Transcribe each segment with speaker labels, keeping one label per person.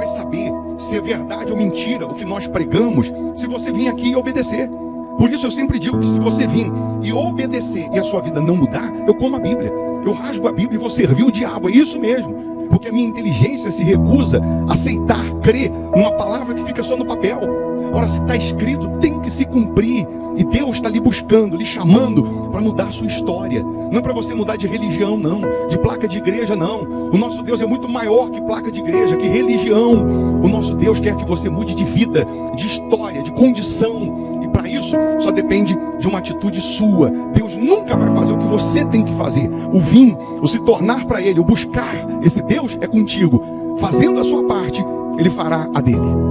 Speaker 1: saber se é verdade ou mentira o que nós pregamos se você vir aqui e obedecer. Por isso eu sempre digo que se você vir e obedecer e a sua vida não mudar, eu como a Bíblia, eu rasgo a Bíblia e vou servir o diabo, é isso mesmo. Porque a minha inteligência se recusa a aceitar, crer numa palavra que fica só no papel. Ora, se está escrito, tem que se cumprir. E Deus está lhe buscando, lhe chamando para mudar a sua história. Não é para você mudar de religião, não. De placa de igreja, não. O nosso Deus é muito maior que placa de igreja, que religião. O nosso Deus quer que você mude de vida, de história, de condição. E para isso, só depende de uma atitude sua. Deus nunca vai fazer o que você tem que fazer. O vir, o se tornar para Ele, o buscar esse Deus é contigo. Fazendo a sua parte, Ele fará a dele.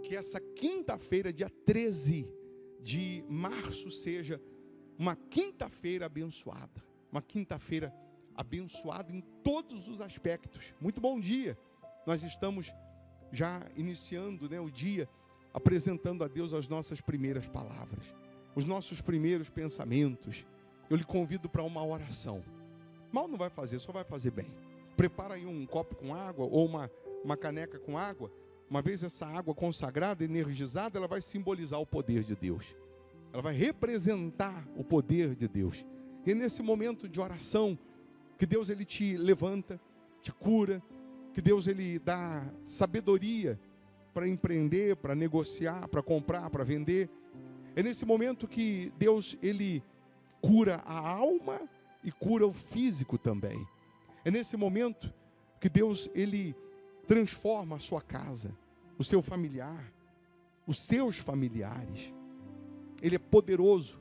Speaker 1: Que essa quinta-feira, dia 13 de março, seja uma quinta-feira abençoada. Uma quinta-feira abençoada em todos os aspectos. Muito bom dia. Nós estamos já iniciando, o dia, apresentando a Deus as nossas primeiras palavras, os nossos primeiros pensamentos. Eu lhe convido para uma oração. Mal não vai fazer, só vai fazer bem. Prepara aí um copo com água ou uma caneca com água. Uma vez essa água consagrada, energizada, ela vai simbolizar o poder de Deus. Ela vai representar o poder de Deus. E é nesse momento de oração que Deus ele te levanta, te cura, que Deus ele dá sabedoria para empreender, para negociar, para comprar, para vender. É nesse momento que Deus ele cura a alma e cura o físico também. É nesse momento que Deus ele transforma a sua casa, o seu familiar, os seus familiares. Ele é poderoso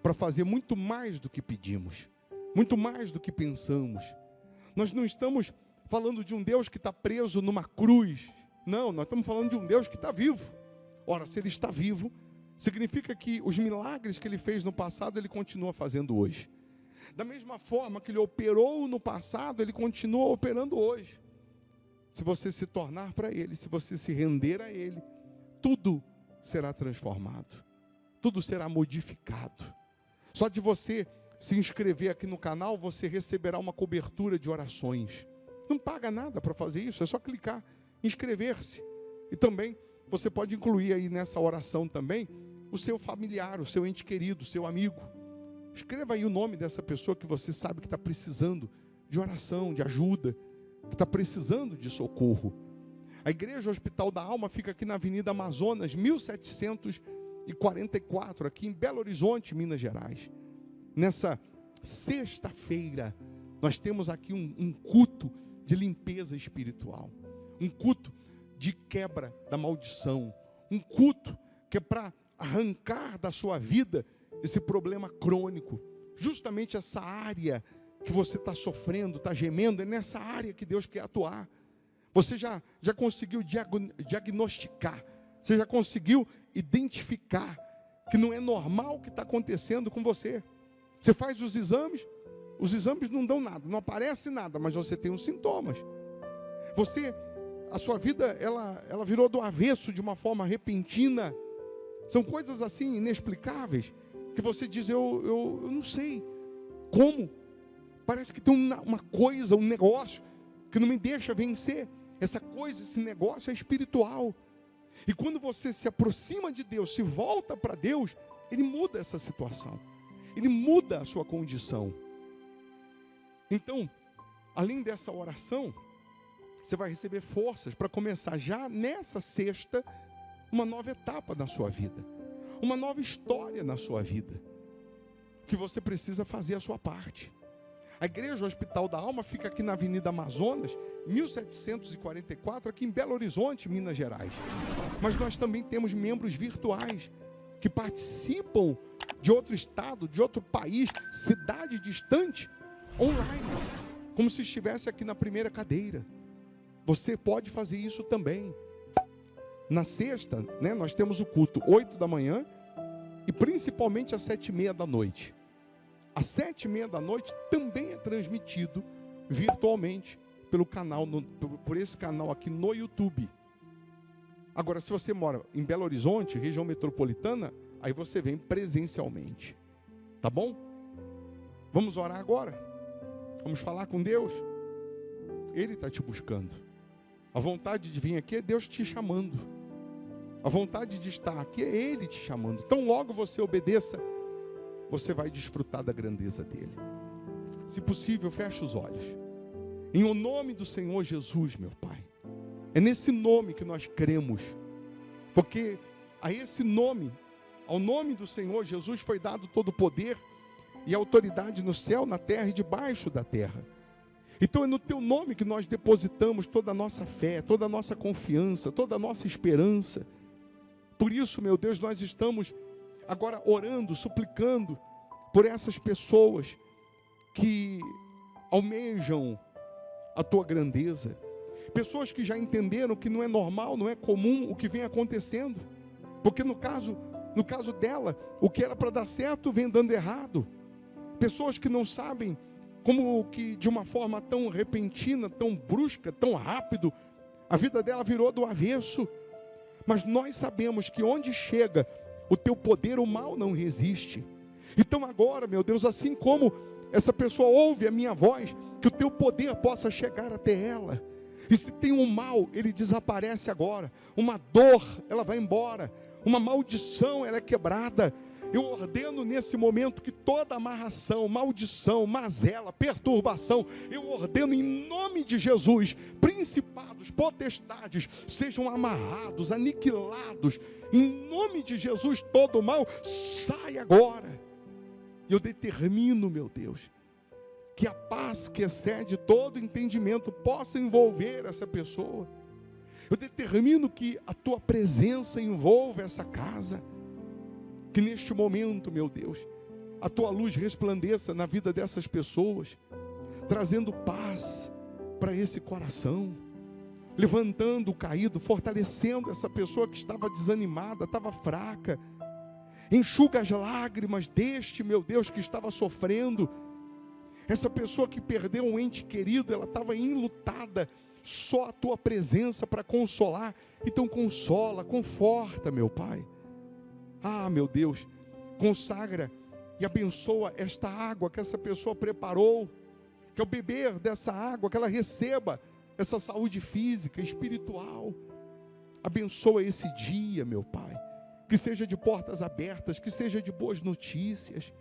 Speaker 1: para fazer muito mais do que pedimos, muito mais do que pensamos. Nós não estamos falando de um Deus que está preso numa cruz. Não, nós estamos falando de um Deus que está vivo. Ora, se Ele está vivo, significa que os milagres que Ele fez no passado, Ele continua fazendo hoje. Da mesma forma que Ele operou no passado, Ele continua operando hoje. Se você se tornar para Ele, se você se render a Ele, tudo será transformado, tudo será modificado. Só de você se inscrever aqui no canal, você receberá uma cobertura de orações. Não paga nada para fazer isso, é só clicar, inscrever-se. E também, você pode incluir aí nessa oração também, o seu familiar, o seu ente querido, o seu amigo. Escreva aí o nome dessa pessoa que você sabe que está precisando de oração, de ajuda, que está precisando de socorro. A Igreja Hospital da Alma fica aqui na Avenida Amazonas, 1744, aqui em Belo Horizonte, Minas Gerais. Nessa sexta-feira, nós temos aqui um culto de limpeza espiritual, um culto de quebra da maldição, um culto que é para arrancar da sua vida esse problema crônico, justamente essa área que você está sofrendo, está gemendo, é nessa área que Deus quer atuar. Você já conseguiu diagnosticar, você já conseguiu identificar que não é normal o que está acontecendo com você. Você faz os exames não dão nada, não aparece nada, mas você tem os sintomas. A sua vida, ela virou do avesso de uma forma repentina. São coisas assim inexplicáveis, que você diz, eu não sei como. Parece que tem uma coisa, um negócio que não me deixa vencer. Essa coisa, esse negócio é espiritual. E quando você se aproxima de Deus, se volta para Deus, Ele muda essa situação. Ele muda a sua condição. Então, além dessa oração, você vai receber forças para começar já nessa sexta uma nova etapa na sua vida. Uma nova história na sua vida. Que você precisa fazer a sua parte. A Igreja Hospital da Alma fica aqui na Avenida Amazonas, 1744, aqui em Belo Horizonte, Minas Gerais. Mas nós também temos membros virtuais que participam de outro estado, de outro país, cidade distante, online, como se estivesse aqui na primeira cadeira. você pode fazer isso também. Na sexta, né, nós temos o culto 8 da manhã e principalmente às 7h30 da noite. Às 7h30 da noite também é transmitido virtualmente pelo canal, por esse canal aqui no YouTube. Agora, se você mora em Belo Horizonte, região metropolitana, aí você vem presencialmente. Tá bom? Vamos orar agora. Vamos falar com Deus. Ele está te buscando. A vontade de vir aqui é Deus te chamando. A vontade de estar aqui é Ele te chamando. Então logo você obedeça, você vai desfrutar da grandeza dEle. Se possível, feche os olhos. Em o nome do Senhor Jesus, meu Pai. É nesse nome que nós cremos. Porque a esse nome, ao nome do Senhor Jesus foi dado todo o poder e autoridade no céu, na terra e debaixo da terra. Então é no teu nome que nós depositamos toda a nossa fé, toda a nossa confiança, toda a nossa esperança. Por isso, meu Deus, nós estamos agora orando, suplicando por essas pessoas que almejam a tua grandeza. Pessoas que já entenderam que não é normal, não é comum o que vem acontecendo. Porque no caso dela, o que era para dar certo vem dando errado. Pessoas que não sabem como que de uma forma tão repentina, tão brusca, tão rápido, a vida dela virou do avesso. Mas nós sabemos que onde chega o teu poder, o mal não resiste. Então agora, meu Deus, assim como essa pessoa ouve a minha voz, que o teu poder possa chegar até ela. E se tem um mal, ele desaparece agora. Uma dor, ela vai embora. Uma maldição, ela é quebrada. Eu ordeno nesse momento que toda amarração, maldição, mazela, perturbação, eu ordeno em nome de Jesus, principados, potestades, sejam amarrados, aniquilados, em nome de Jesus, todo mal, sai agora. Eu determino, meu Deus, que a paz que excede todo entendimento possa envolver essa pessoa. Eu determino que a tua presença envolva essa casa. Que neste momento, meu Deus, a tua luz resplandeça na vida dessas pessoas, trazendo paz para esse coração, levantando o caído, fortalecendo essa pessoa que estava desanimada, estava fraca. Enxuga as lágrimas deste, meu Deus, que estava sofrendo. Essa pessoa que perdeu um ente querido, ela estava enlutada, só a tua presença para consolar. Então consola, conforta, meu Pai. Ah, meu Deus, consagra e abençoa esta água que essa pessoa preparou, que ao beber dessa água, que ela receba essa saúde física, espiritual. Abençoa esse dia, meu Pai, que seja de portas abertas, que seja de boas notícias.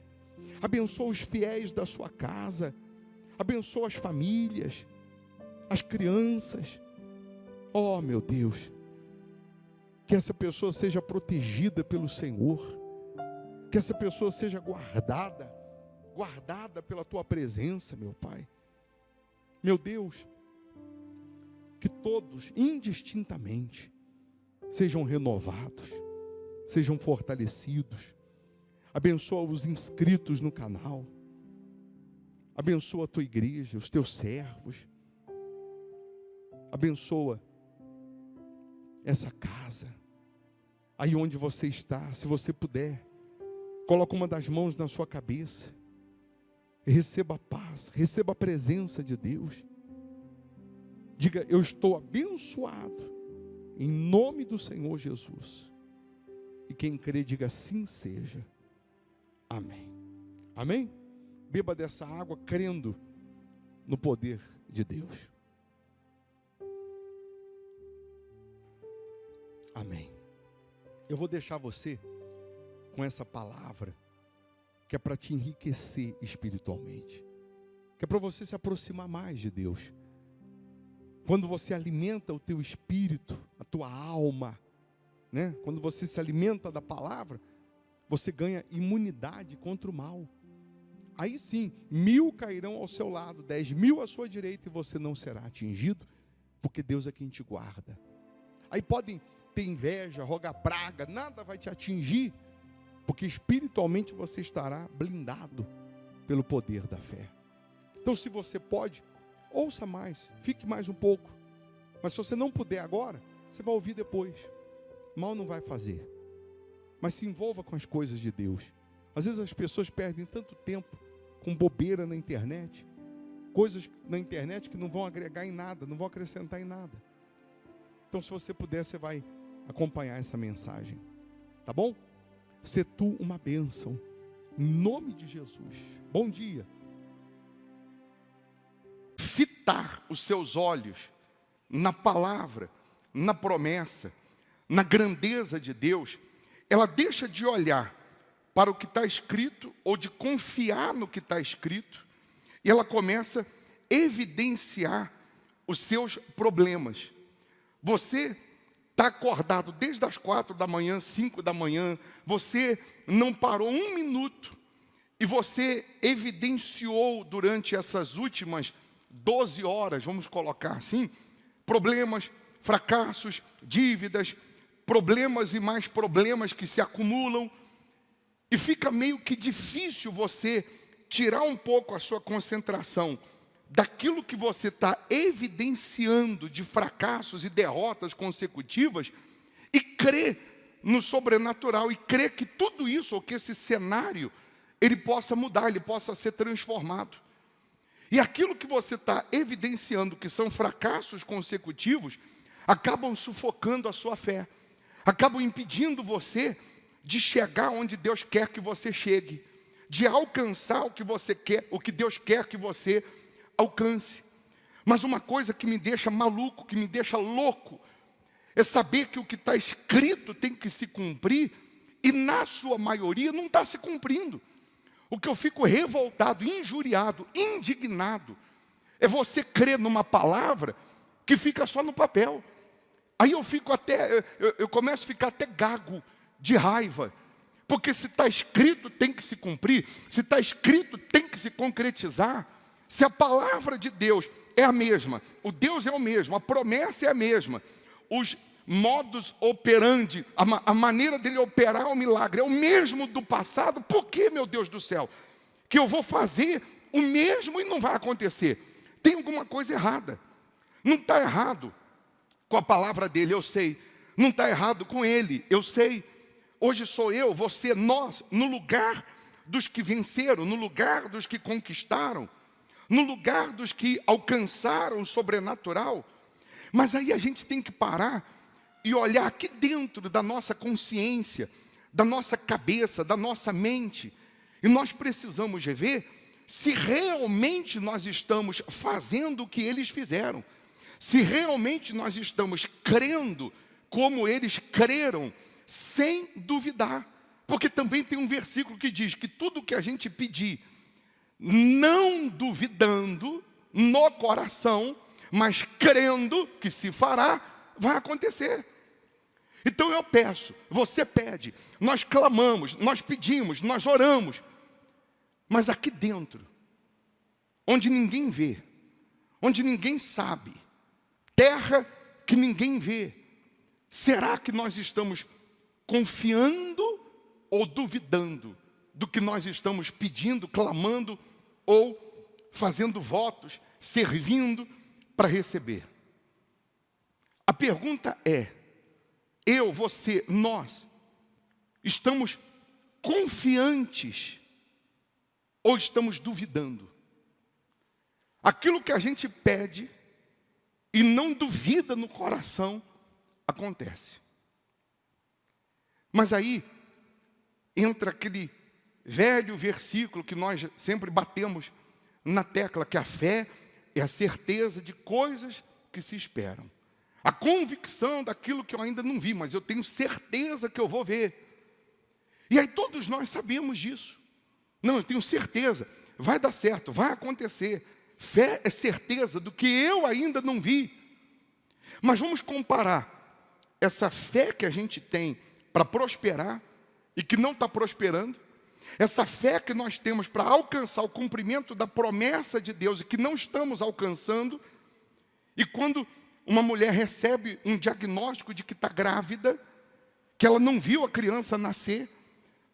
Speaker 1: Abençoa os fiéis da sua casa, abençoa as famílias, as crianças. Oh, meu Deus, que essa pessoa seja protegida pelo Senhor, que essa pessoa seja guardada pela tua presença, meu Pai. Meu Deus, que todos, indistintamente, sejam renovados, sejam fortalecidos. Abençoa os inscritos no canal, abençoa a tua igreja, os teus servos, abençoa essa casa, aí onde você está, se você puder, coloca uma das mãos na sua cabeça, e receba a paz, receba a presença de Deus, diga: eu estou abençoado, em nome do Senhor Jesus, e quem crê, diga: assim seja, amém, amém? Beba dessa água, crendo no poder de Deus. Amém. Eu vou deixar você com essa palavra, que é para te enriquecer espiritualmente, que é para você se aproximar mais de Deus. Quando você alimenta o teu espírito, a tua alma, né? Quando você se alimenta da palavra, você ganha imunidade contra o mal. Aí sim, 1000 cairão ao seu lado, 10.000 à sua direita, e você não será atingido, porque Deus é quem te guarda. Aí podem ter inveja, rogar praga, nada vai te atingir, porque espiritualmente você estará blindado pelo poder da fé. Então, se você pode, ouça mais, fique mais um pouco, Mas se você não puder agora, você vai ouvir depois. Mal não vai fazer. Mas se envolva com as coisas de Deus. Às vezes as pessoas perdem tanto tempo com bobeira na internet, coisas na internet que não vão agregar em nada, não vão acrescentar em nada. Então, se você puder, você vai acompanhar essa mensagem. Tá bom? Sê tu uma bênção. Em nome de Jesus. Bom dia. Fitar os seus olhos na palavra, na promessa, na grandeza de Deus, ela deixa de olhar para o que está escrito, ou de confiar no que está escrito, e ela começa a evidenciar os seus problemas. Você está acordado desde as 4 da manhã, 5 da manhã, você não parou um minuto, e você evidenciou durante essas últimas 12 horas, vamos colocar assim, problemas, fracassos, dívidas, problemas e mais problemas que se acumulam, e fica meio que difícil você tirar um pouco a sua concentração daquilo que você está evidenciando de fracassos e derrotas consecutivas e crer no sobrenatural, e crer que tudo isso, ou que esse cenário, ele possa mudar, ele possa ser transformado. E aquilo que você está evidenciando, que são fracassos consecutivos, acabam sufocando a sua fé, acabam impedindo você de chegar onde Deus quer que você chegue, de alcançar o que você quer, o que Deus quer que você alcance. Mas uma coisa que me deixa maluco, que me deixa louco, é saber que o que está escrito tem que se cumprir, e na sua maioria não está se cumprindo. O que eu fico revoltado, injuriado, indignado, é você crer numa palavra que fica só no papel. Aí eu fico até, eu começo a ficar até gago de raiva, porque se está escrito tem que se cumprir, se está escrito tem que se concretizar. Se a palavra de Deus é a mesma, o Deus é o mesmo, a promessa é a mesma, os modus operandi, a maneira dele operar o milagre é o mesmo do passado, por que, meu Deus do céu, que eu vou fazer o mesmo e não vai acontecer? Tem alguma coisa errada. Não está errado com a palavra dele, eu sei. Não está errado com ele, eu sei. Hoje sou eu, você, nós, no lugar dos que venceram, no lugar dos que conquistaram, no lugar dos que alcançaram o sobrenatural. Mas aí a gente tem que parar e olhar aqui dentro da nossa consciência, da nossa cabeça, da nossa mente. E nós precisamos ver se realmente nós estamos fazendo o que eles fizeram. Se realmente nós estamos crendo como eles creram, sem duvidar. Porque também tem um versículo que diz que tudo que a gente pedir, não duvidando no coração, mas crendo que se fará, vai acontecer. Então eu peço, você pede, nós clamamos, nós pedimos, nós oramos. Mas aqui dentro, onde ninguém vê, onde ninguém sabe, terra que ninguém vê, será que nós estamos confiando ou duvidando do que nós estamos pedindo, clamando ou fazendo votos, servindo para receber? A pergunta é, eu, você, nós, estamos confiantes ou estamos duvidando? Aquilo que a gente pede e não duvida no coração, acontece. Mas aí entra aquele velho versículo que nós sempre batemos na tecla, que a fé é a certeza de coisas que se esperam. A convicção daquilo que eu ainda não vi, mas eu tenho certeza que eu vou ver. E aí todos nós sabemos disso. Não, eu tenho certeza, vai dar certo, vai acontecer. Fé é certeza do que eu ainda não vi. Mas vamos comparar essa fé que a gente tem para prosperar e que não está prosperando, essa fé que nós temos para alcançar o cumprimento da promessa de Deus e que não estamos alcançando, e quando uma mulher recebe um diagnóstico de que está grávida, que ela não viu a criança nascer,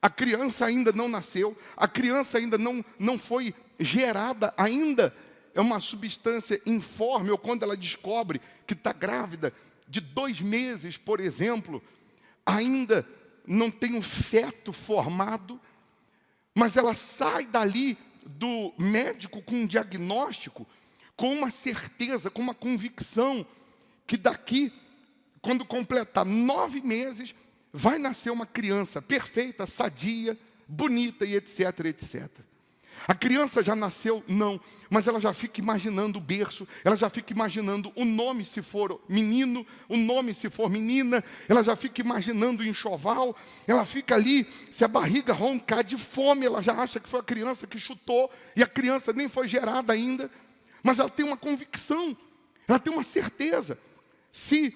Speaker 1: a criança ainda não nasceu, a criança ainda não foi gerada ainda é uma substância informe, ou quando ela descobre que está grávida de 2 meses, por exemplo, ainda não tem um feto formado, mas ela sai dali do médico com um diagnóstico, com uma certeza, com uma convicção, que daqui, quando completar 9 meses, vai nascer uma criança perfeita, sadia, bonita e etc, etc. A criança já nasceu? Não, mas ela já fica imaginando o berço, ela já fica imaginando o nome se for menino, o nome se for menina, ela já fica imaginando o enxoval, ela fica ali, se a barriga roncar de fome, ela já acha que foi a criança que chutou, e a criança nem foi gerada ainda, mas ela tem uma convicção, ela tem uma certeza. Se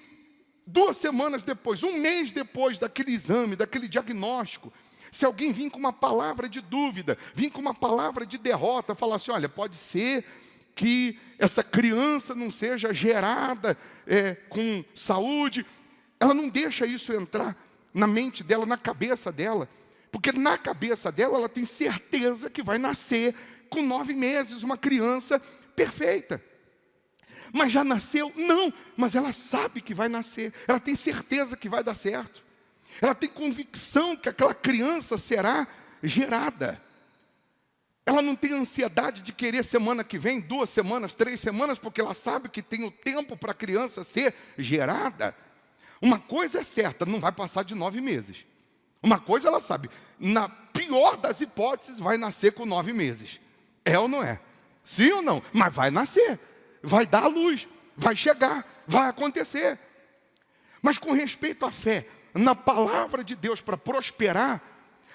Speaker 1: 2 semanas depois, 1 mês depois daquele exame, daquele diagnóstico, se alguém vir com uma palavra de dúvida, vir com uma palavra de derrota, falar assim, olha, pode ser que essa criança não seja gerada com saúde, ela não deixa isso entrar na mente dela, na cabeça dela, porque na cabeça dela ela tem certeza que vai nascer com 9 meses, uma criança perfeita. Mas já nasceu? Não, mas ela sabe que vai nascer, ela tem certeza que vai dar certo. Ela tem convicção que aquela criança será gerada. Ela não tem ansiedade de querer semana que vem, 2 semanas, 3 semanas, porque ela sabe que tem o tempo para a criança ser gerada. Uma coisa é certa, não vai passar de 9 meses. Uma coisa ela sabe, na pior das hipóteses, vai nascer com 9 meses. É ou não é? Sim ou não? Mas vai nascer, vai dar a luz, vai chegar, vai acontecer. Mas com respeito à fé, na palavra de Deus para prosperar,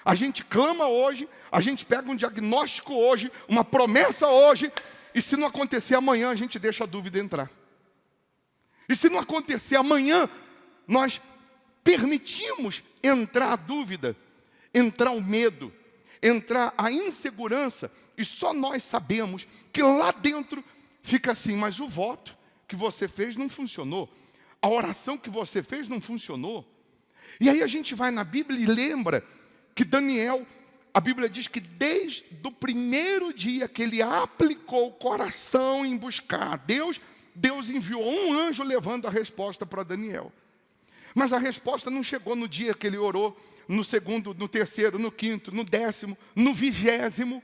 Speaker 1: a gente clama hoje, a gente pega um diagnóstico hoje, uma promessa hoje, e se não acontecer amanhã, a gente deixa a dúvida entrar. E se não acontecer amanhã, nós permitimos entrar a dúvida, entrar o medo, entrar a insegurança, e só nós sabemos que lá dentro fica assim, mas o voto que você fez não funcionou, a oração que você fez não funcionou. E aí a gente vai na Bíblia e lembra que Daniel, a Bíblia diz que desde o primeiro dia que ele aplicou o coração em buscar a Deus, Deus enviou um anjo levando a resposta para Daniel. Mas a resposta não chegou no dia que ele orou, no segundo, no terceiro, no quinto, no 10º, no 20º.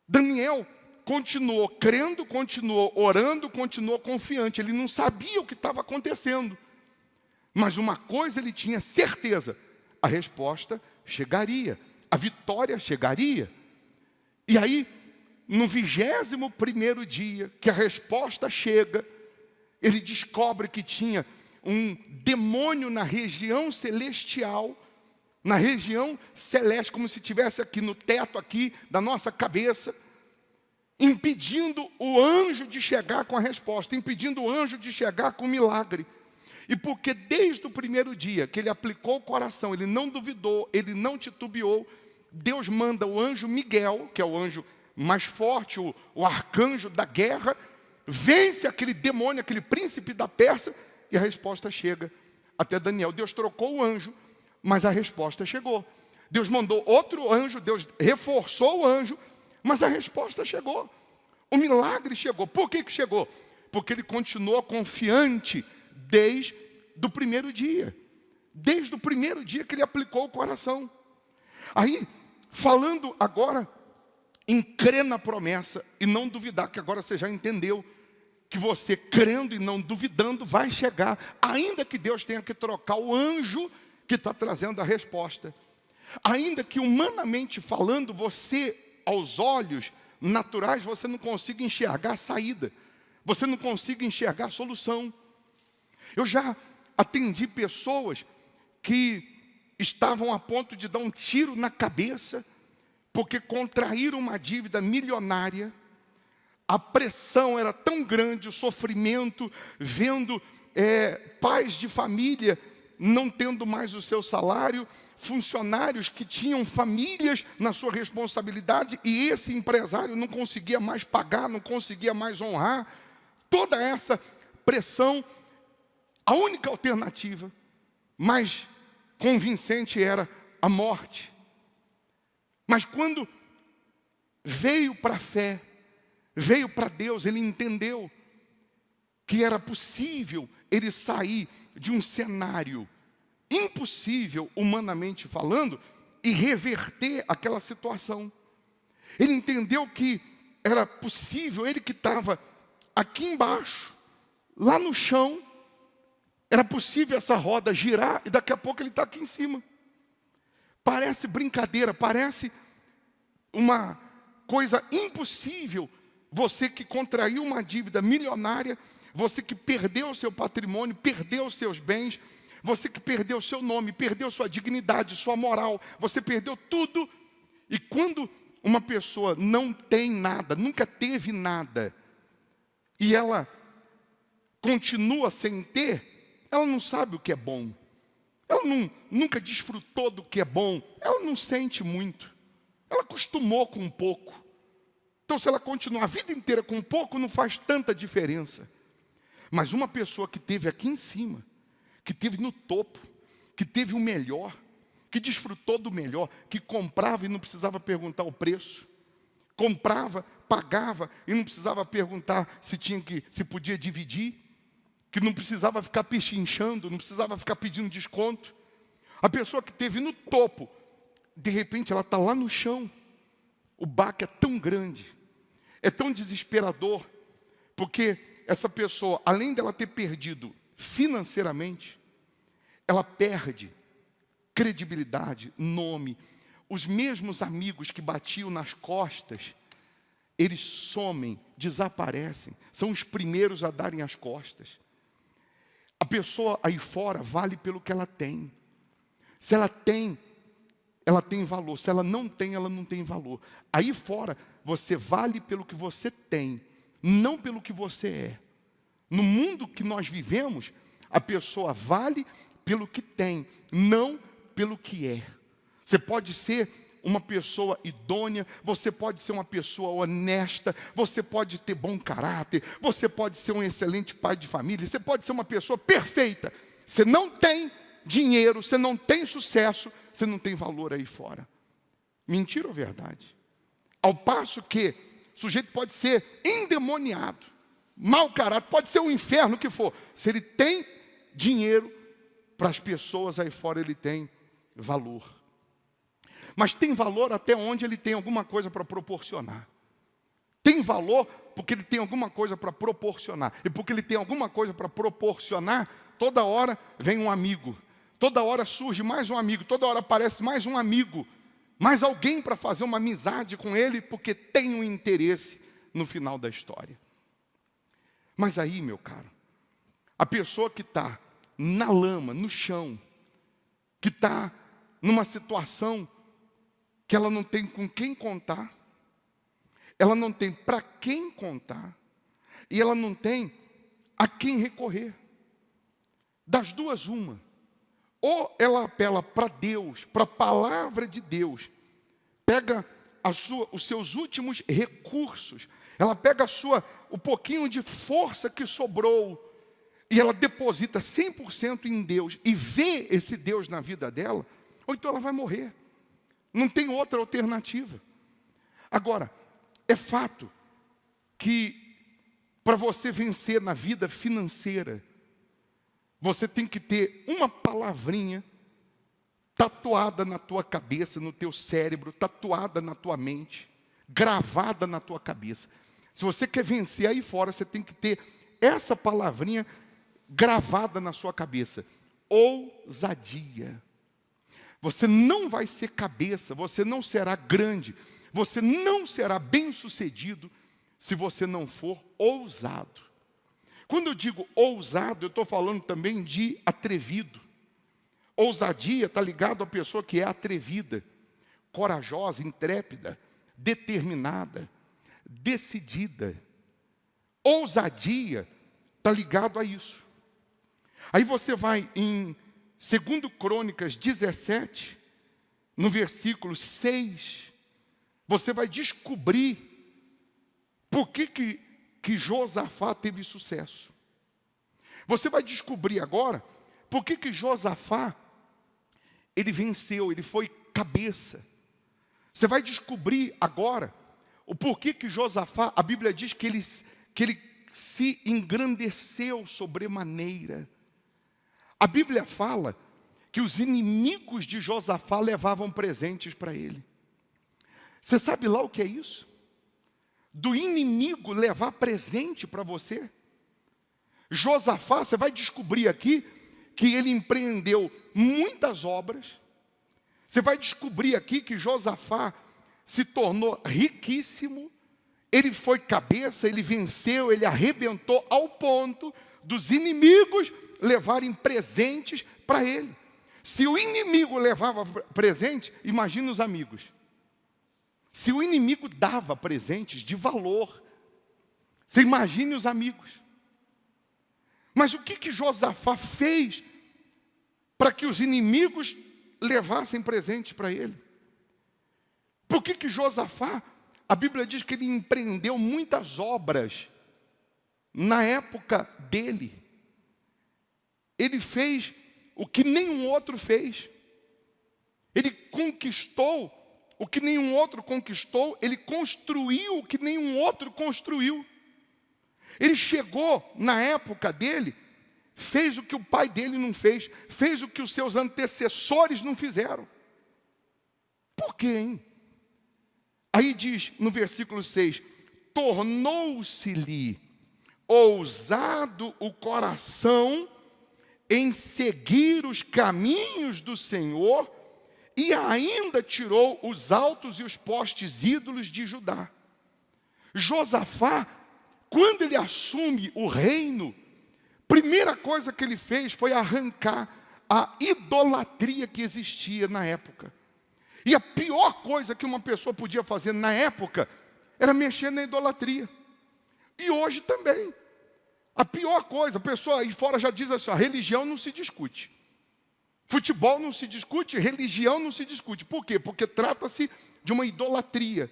Speaker 1: Daniel continuou crendo, continuou orando, continuou confiante. Ele não sabia o que estava acontecendo. Mas uma coisa ele tinha certeza, a resposta chegaria, a vitória chegaria. E aí, no 21º dia, que a resposta chega, ele descobre que tinha um demônio na região celestial, na região celeste, como se estivesse aqui no teto aqui da nossa cabeça, impedindo o anjo de chegar com a resposta, impedindo o anjo de chegar com o milagre. E porque desde o primeiro dia que ele aplicou o coração, ele não duvidou, ele não titubeou, Deus manda o anjo Miguel, que é o anjo mais forte, o arcanjo da guerra, vence aquele demônio, aquele príncipe da Pérsia, e a resposta chega até Daniel. Deus trocou o anjo, mas a resposta chegou. Deus mandou outro anjo, Deus reforçou o anjo, mas a resposta chegou. O milagre chegou. Por que chegou? Porque ele continuou confiante desde o primeiro dia. Desde o primeiro dia que ele aplicou o coração. Aí, falando agora em crer na promessa e não duvidar, que agora você já entendeu que você crendo e não duvidando vai chegar, ainda que Deus tenha que trocar o anjo que está trazendo a resposta. Ainda que humanamente falando, você, aos olhos naturais, você não consiga enxergar a saída. Você não consiga enxergar a solução. Eu já atendi pessoas que estavam a ponto de dar um tiro na cabeça, porque contraíram uma dívida milionária. A pressão era tão grande, o sofrimento, vendo pais de família não tendo mais o seu salário, funcionários que tinham famílias na sua responsabilidade, e esse empresário não conseguia mais pagar, não conseguia mais honrar. Toda essa pressão, a única alternativa mais convincente era a morte. Mas quando veio para a fé, veio para Deus, ele entendeu que era possível ele sair de um cenário impossível, humanamente falando, e reverter aquela situação. Ele entendeu que era possível, ele que estava aqui embaixo, lá no chão, era possível essa roda girar e daqui a pouco ele está aqui em cima. Parece brincadeira, parece uma coisa impossível. Você que contraiu uma dívida milionária, você que perdeu o seu patrimônio, perdeu os seus bens, você que perdeu o seu nome, perdeu sua dignidade, sua moral, você perdeu tudo. E quando uma pessoa não tem nada, nunca teve nada, e ela continua sem ter, ela não sabe o que é bom. Ela nunca desfrutou do que é bom. Ela não sente muito. Ela acostumou com um pouco. Então, se ela continuar a vida inteira com um pouco, não faz tanta diferença. Mas uma pessoa que teve aqui em cima, que teve no topo, que teve o melhor, que desfrutou do melhor, que comprava e não precisava perguntar o preço, comprava, pagava e não precisava perguntar se podia dividir, que não precisava ficar pechinchando, não precisava ficar pedindo desconto. A pessoa que teve no topo, de repente ela está lá no chão. O baque é tão grande, é tão desesperador, porque essa pessoa, além dela ter perdido financeiramente, ela perde credibilidade, nome. Os mesmos amigos que batiam nas costas, eles somem, desaparecem, são os primeiros a darem as costas. A pessoa aí fora vale pelo que ela tem. Se ela tem valor. Se ela não tem valor. Aí fora, você vale pelo que você tem, não pelo que você é. No mundo que nós vivemos, a pessoa vale pelo que tem, não pelo que é. Você pode ser uma pessoa idônea, você pode ser uma pessoa honesta, você pode ter bom caráter, você pode ser um excelente pai de família, você pode ser uma pessoa perfeita. Você não tem dinheiro, você não tem sucesso, você não tem valor aí fora. Mentira ou verdade? Ao passo que o sujeito pode ser endemoniado, mau caráter, pode ser um inferno, o que for. Se ele tem dinheiro, para as pessoas aí fora ele tem valor. Mas tem valor até onde ele tem alguma coisa para proporcionar. Tem valor porque ele tem alguma coisa para proporcionar. E porque ele tem alguma coisa para proporcionar, toda hora vem um amigo. Toda hora surge mais um amigo. Toda hora aparece mais um amigo. Mais alguém para fazer uma amizade com ele, porque tem um interesse no final da história. Mas aí, meu caro, a pessoa que está na lama, no chão, que está numa situação que ela não tem com quem contar, ela não tem para quem contar, e ela não tem a quem recorrer. Das duas, uma. Ou ela apela para Deus, para a palavra de Deus, pega os seus últimos recursos, ela pega o pouquinho de força que sobrou, e ela deposita 100% em Deus, e vê esse Deus na vida dela, ou então ela vai morrer. Não tem outra alternativa. Agora, é fato que para você vencer na vida financeira, você tem que ter uma palavrinha tatuada na tua cabeça, no teu cérebro, tatuada na tua mente, gravada na tua cabeça. Se você quer vencer aí fora, você tem que ter essa palavrinha gravada na sua cabeça. Ousadia. Você não vai ser cabeça, você não será grande, você não será bem-sucedido se você não for ousado. Quando eu digo ousado, eu estou falando também de atrevido. Ousadia está ligado à pessoa que é atrevida, corajosa, intrépida, determinada, decidida. Ousadia está ligado a isso. Aí você vai em 2 Crônicas 17, no versículo 6, você vai descobrir por que Josafá teve sucesso. Você vai descobrir agora por que Josafá, ele venceu, ele foi cabeça. Você vai descobrir agora o porquê que Josafá, a Bíblia diz que ele se engrandeceu sobremaneira. A Bíblia fala que os inimigos de Josafá levavam presentes para ele. Você sabe lá o que é isso? Do inimigo levar presente para você? Josafá, você vai descobrir aqui que ele empreendeu muitas obras. Você vai descobrir aqui que Josafá se tornou riquíssimo. Ele foi cabeça, ele venceu, ele arrebentou ao ponto dos inimigos levarem presentes para ele. Se o inimigo levava presente, imagine os amigos. Se o inimigo dava presentes de valor, você imagine os amigos. Mas o que Josafá fez para que os inimigos levassem presentes para ele? Por que Josafá, a Bíblia diz que ele empreendeu muitas obras na época dele. Ele fez o que nenhum outro fez. Ele conquistou o que nenhum outro conquistou, ele construiu o que nenhum outro construiu. Ele chegou na época dele, fez o que o pai dele não fez, fez o que os seus antecessores não fizeram. Por quê, hein? Aí diz no versículo 6, tornou-se-lhe ousado o coração em seguir os caminhos do Senhor, e ainda tirou os altos e os postes ídolos de Judá. Josafá, quando ele assume o reino, primeira coisa que ele fez foi arrancar a idolatria que existia na época. E a pior coisa que uma pessoa podia fazer na época era mexer na idolatria. E hoje também. A pior coisa, a pessoa aí fora já diz assim, a religião não se discute. Futebol não se discute, religião não se discute. Por quê? Porque trata-se de uma idolatria.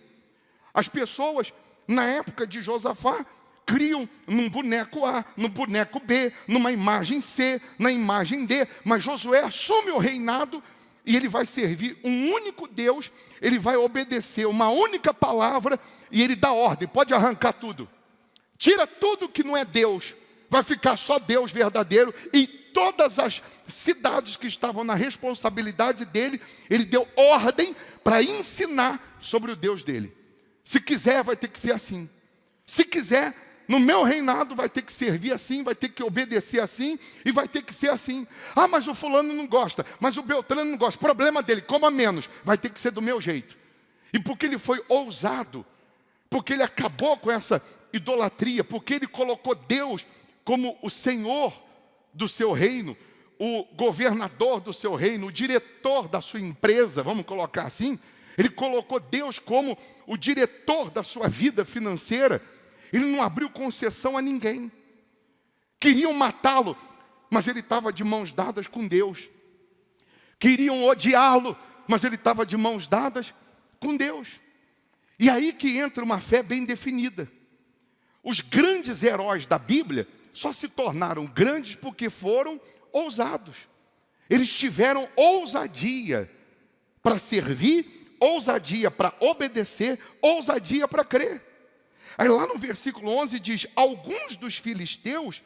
Speaker 1: As pessoas, na época de Josafá, criam num boneco A, no boneco B, numa imagem C, na imagem D. Mas Josué assume o reinado e ele vai servir um único Deus, ele vai obedecer uma única palavra e ele dá ordem, pode arrancar tudo. Tira tudo que não é Deus, vai ficar só Deus verdadeiro, e todas as cidades que estavam na responsabilidade dele, ele deu ordem para ensinar sobre o Deus dele. Se quiser, vai ter que ser assim. Se quiser, no meu reinado vai ter que servir assim, vai ter que obedecer assim, e vai ter que ser assim. Ah, mas o fulano não gosta, mas o Beltrano não gosta. Problema dele, coma menos, vai ter que ser do meu jeito. E porque ele foi ousado, porque ele acabou com essa idolatria, porque ele colocou Deus como o Senhor do seu reino, o governador do seu reino, o diretor da sua empresa, vamos colocar assim. Ele colocou Deus como o diretor da sua vida financeira. Ele não abriu concessão a ninguém. Queriam matá-lo, mas ele estava de mãos dadas com Deus. Queriam odiá-lo, mas ele estava de mãos dadas com Deus. E aí que entra uma fé bem definida. Os grandes heróis da Bíblia só se tornaram grandes porque foram ousados. Eles tiveram ousadia para servir, ousadia para obedecer, ousadia para crer. Aí lá no versículo 11 diz, alguns dos filisteus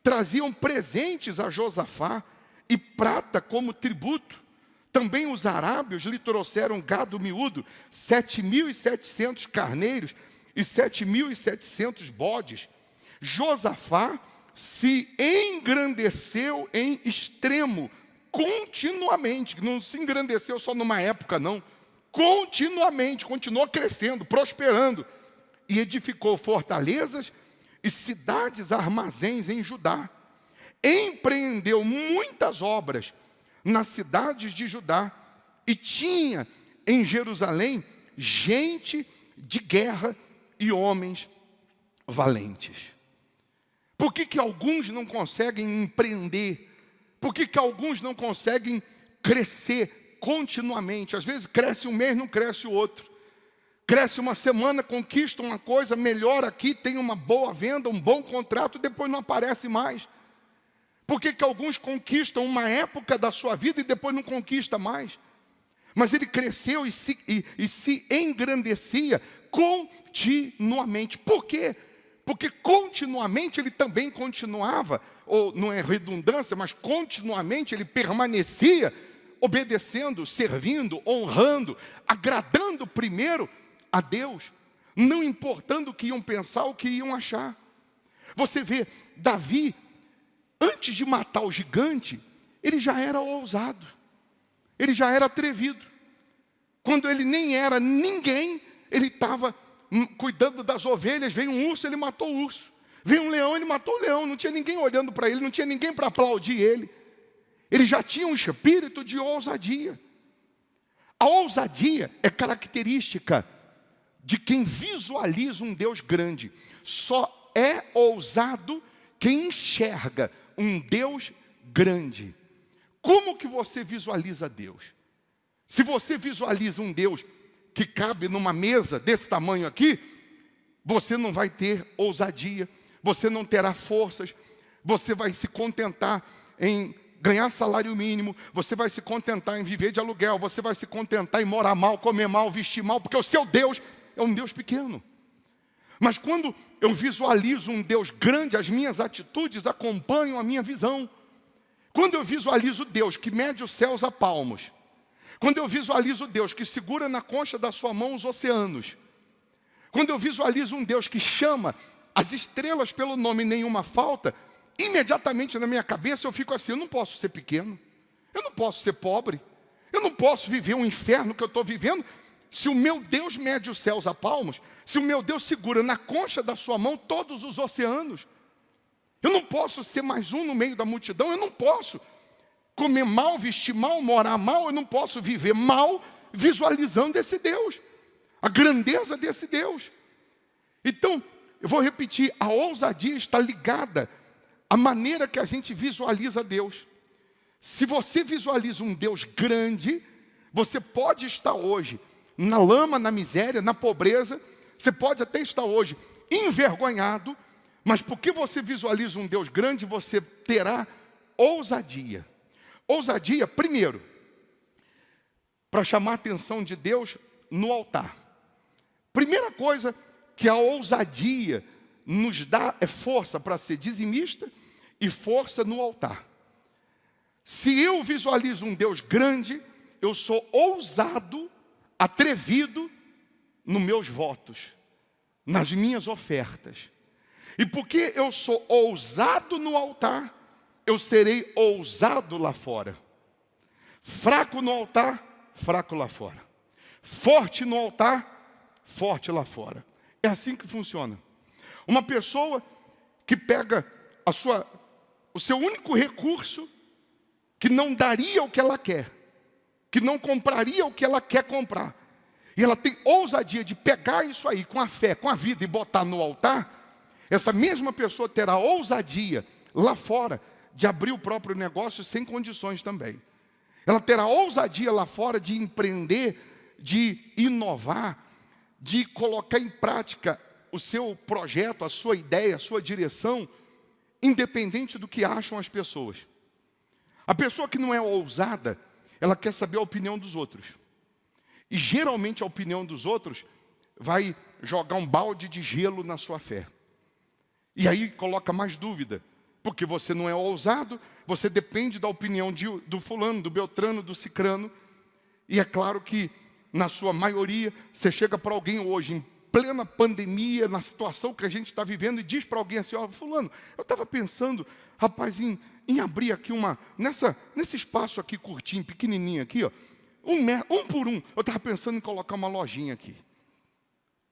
Speaker 1: traziam presentes a Josafá e prata como tributo. Também os arábios lhe trouxeram gado miúdo, 7.700 carneiros e 7.700 bodes. Josafá se engrandeceu em extremo, continuamente. Não se engrandeceu só numa época, não. Continuamente, continuou crescendo, prosperando. E edificou fortalezas e cidades, armazéns em Judá. Empreendeu muitas obras nas cidades de Judá. E tinha em Jerusalém gente de guerra e homens valentes. Por que alguns não conseguem empreender? Por que alguns não conseguem crescer continuamente? Às vezes cresce um mês, não cresce o outro. Cresce uma semana, conquista uma coisa, melhora aqui, tem uma boa venda, um bom contrato, depois não aparece mais. Por que alguns conquistam uma época da sua vida e depois não conquista mais? Mas ele cresceu e se engrandecia continuamente. Por quê? Porque continuamente ele também continuava, ou não é redundância, mas continuamente ele permanecia obedecendo, servindo, honrando, agradando primeiro a Deus, não importando o que iam pensar, o que iam achar. Você vê, Davi, antes de matar o gigante, ele já era ousado, ele já era atrevido. Quando ele nem era ninguém, ele estava cuidando das ovelhas, veio um urso, ele matou o urso. Veio um leão, ele matou o leão, não tinha ninguém olhando para ele, não tinha ninguém para aplaudir ele. Ele já tinha um espírito de ousadia. A ousadia é característica de quem visualiza um Deus grande. Só é ousado quem enxerga um Deus grande. Como que você visualiza Deus? Se você visualiza um Deus que cabe numa mesa desse tamanho aqui, você não vai ter ousadia, você não terá forças, você vai se contentar em ganhar salário mínimo, você vai se contentar em viver de aluguel, você vai se contentar em morar mal, comer mal, vestir mal, porque o seu Deus é um Deus pequeno. Mas quando eu visualizo um Deus grande, as minhas atitudes acompanham a minha visão. Quando eu visualizo Deus que mede os céus a palmos, quando eu visualizo Deus que segura na concha da sua mão os oceanos, quando eu visualizo um Deus que chama as estrelas pelo nome, nenhuma falta, imediatamente na minha cabeça eu fico assim: eu não posso ser pequeno, eu não posso ser pobre, eu não posso viver um inferno que eu estou vivendo. Se o meu Deus mede os céus a palmos, se o meu Deus segura na concha da sua mão todos os oceanos, eu não posso ser mais um no meio da multidão, eu não posso comer mal, vestir mal, morar mal, eu não posso viver mal visualizando esse Deus, a grandeza desse Deus. Então, eu vou repetir, a ousadia está ligada à maneira que a gente visualiza Deus. Se você visualiza um Deus grande, você pode estar hoje na lama, na miséria, na pobreza, você pode até estar hoje envergonhado, mas porque você visualiza um Deus grande, você terá ousadia. Ousadia, primeiro, para chamar a atenção de Deus no altar. Primeira coisa que a ousadia nos dá é força para ser dizimista e força no altar. Se eu visualizo um Deus grande, eu sou ousado, atrevido nos meus votos, nas minhas ofertas. E porque eu sou ousado no altar, eu serei ousado lá fora. Fraco no altar, fraco lá fora. Forte no altar, forte lá fora. É assim que funciona. Uma pessoa que pega o seu único recurso, que não daria o que ela quer, que não compraria o que ela quer comprar, e ela tem ousadia de pegar isso aí com a fé, com a vida e botar no altar, essa mesma pessoa terá ousadia lá fora de abrir o próprio negócio sem condições também. Ela terá ousadia lá fora de empreender, de inovar, de colocar em prática o seu projeto, a sua ideia, a sua direção, independente do que acham as pessoas. A pessoa que não é ousada, ela quer saber a opinião dos outros. E geralmente a opinião dos outros vai jogar um balde de gelo na sua fé. E aí coloca mais dúvida, porque você não é ousado, você depende da opinião do fulano, do beltrano, do cicrano. E é claro que, na sua maioria, você chega para alguém hoje, em plena pandemia, na situação que a gente está vivendo, e diz para alguém assim: ó, fulano, eu estava pensando, rapaz, em abrir aqui nesse espaço aqui curtinho, pequenininho aqui, ó, um por um, eu estava pensando em colocar uma lojinha aqui.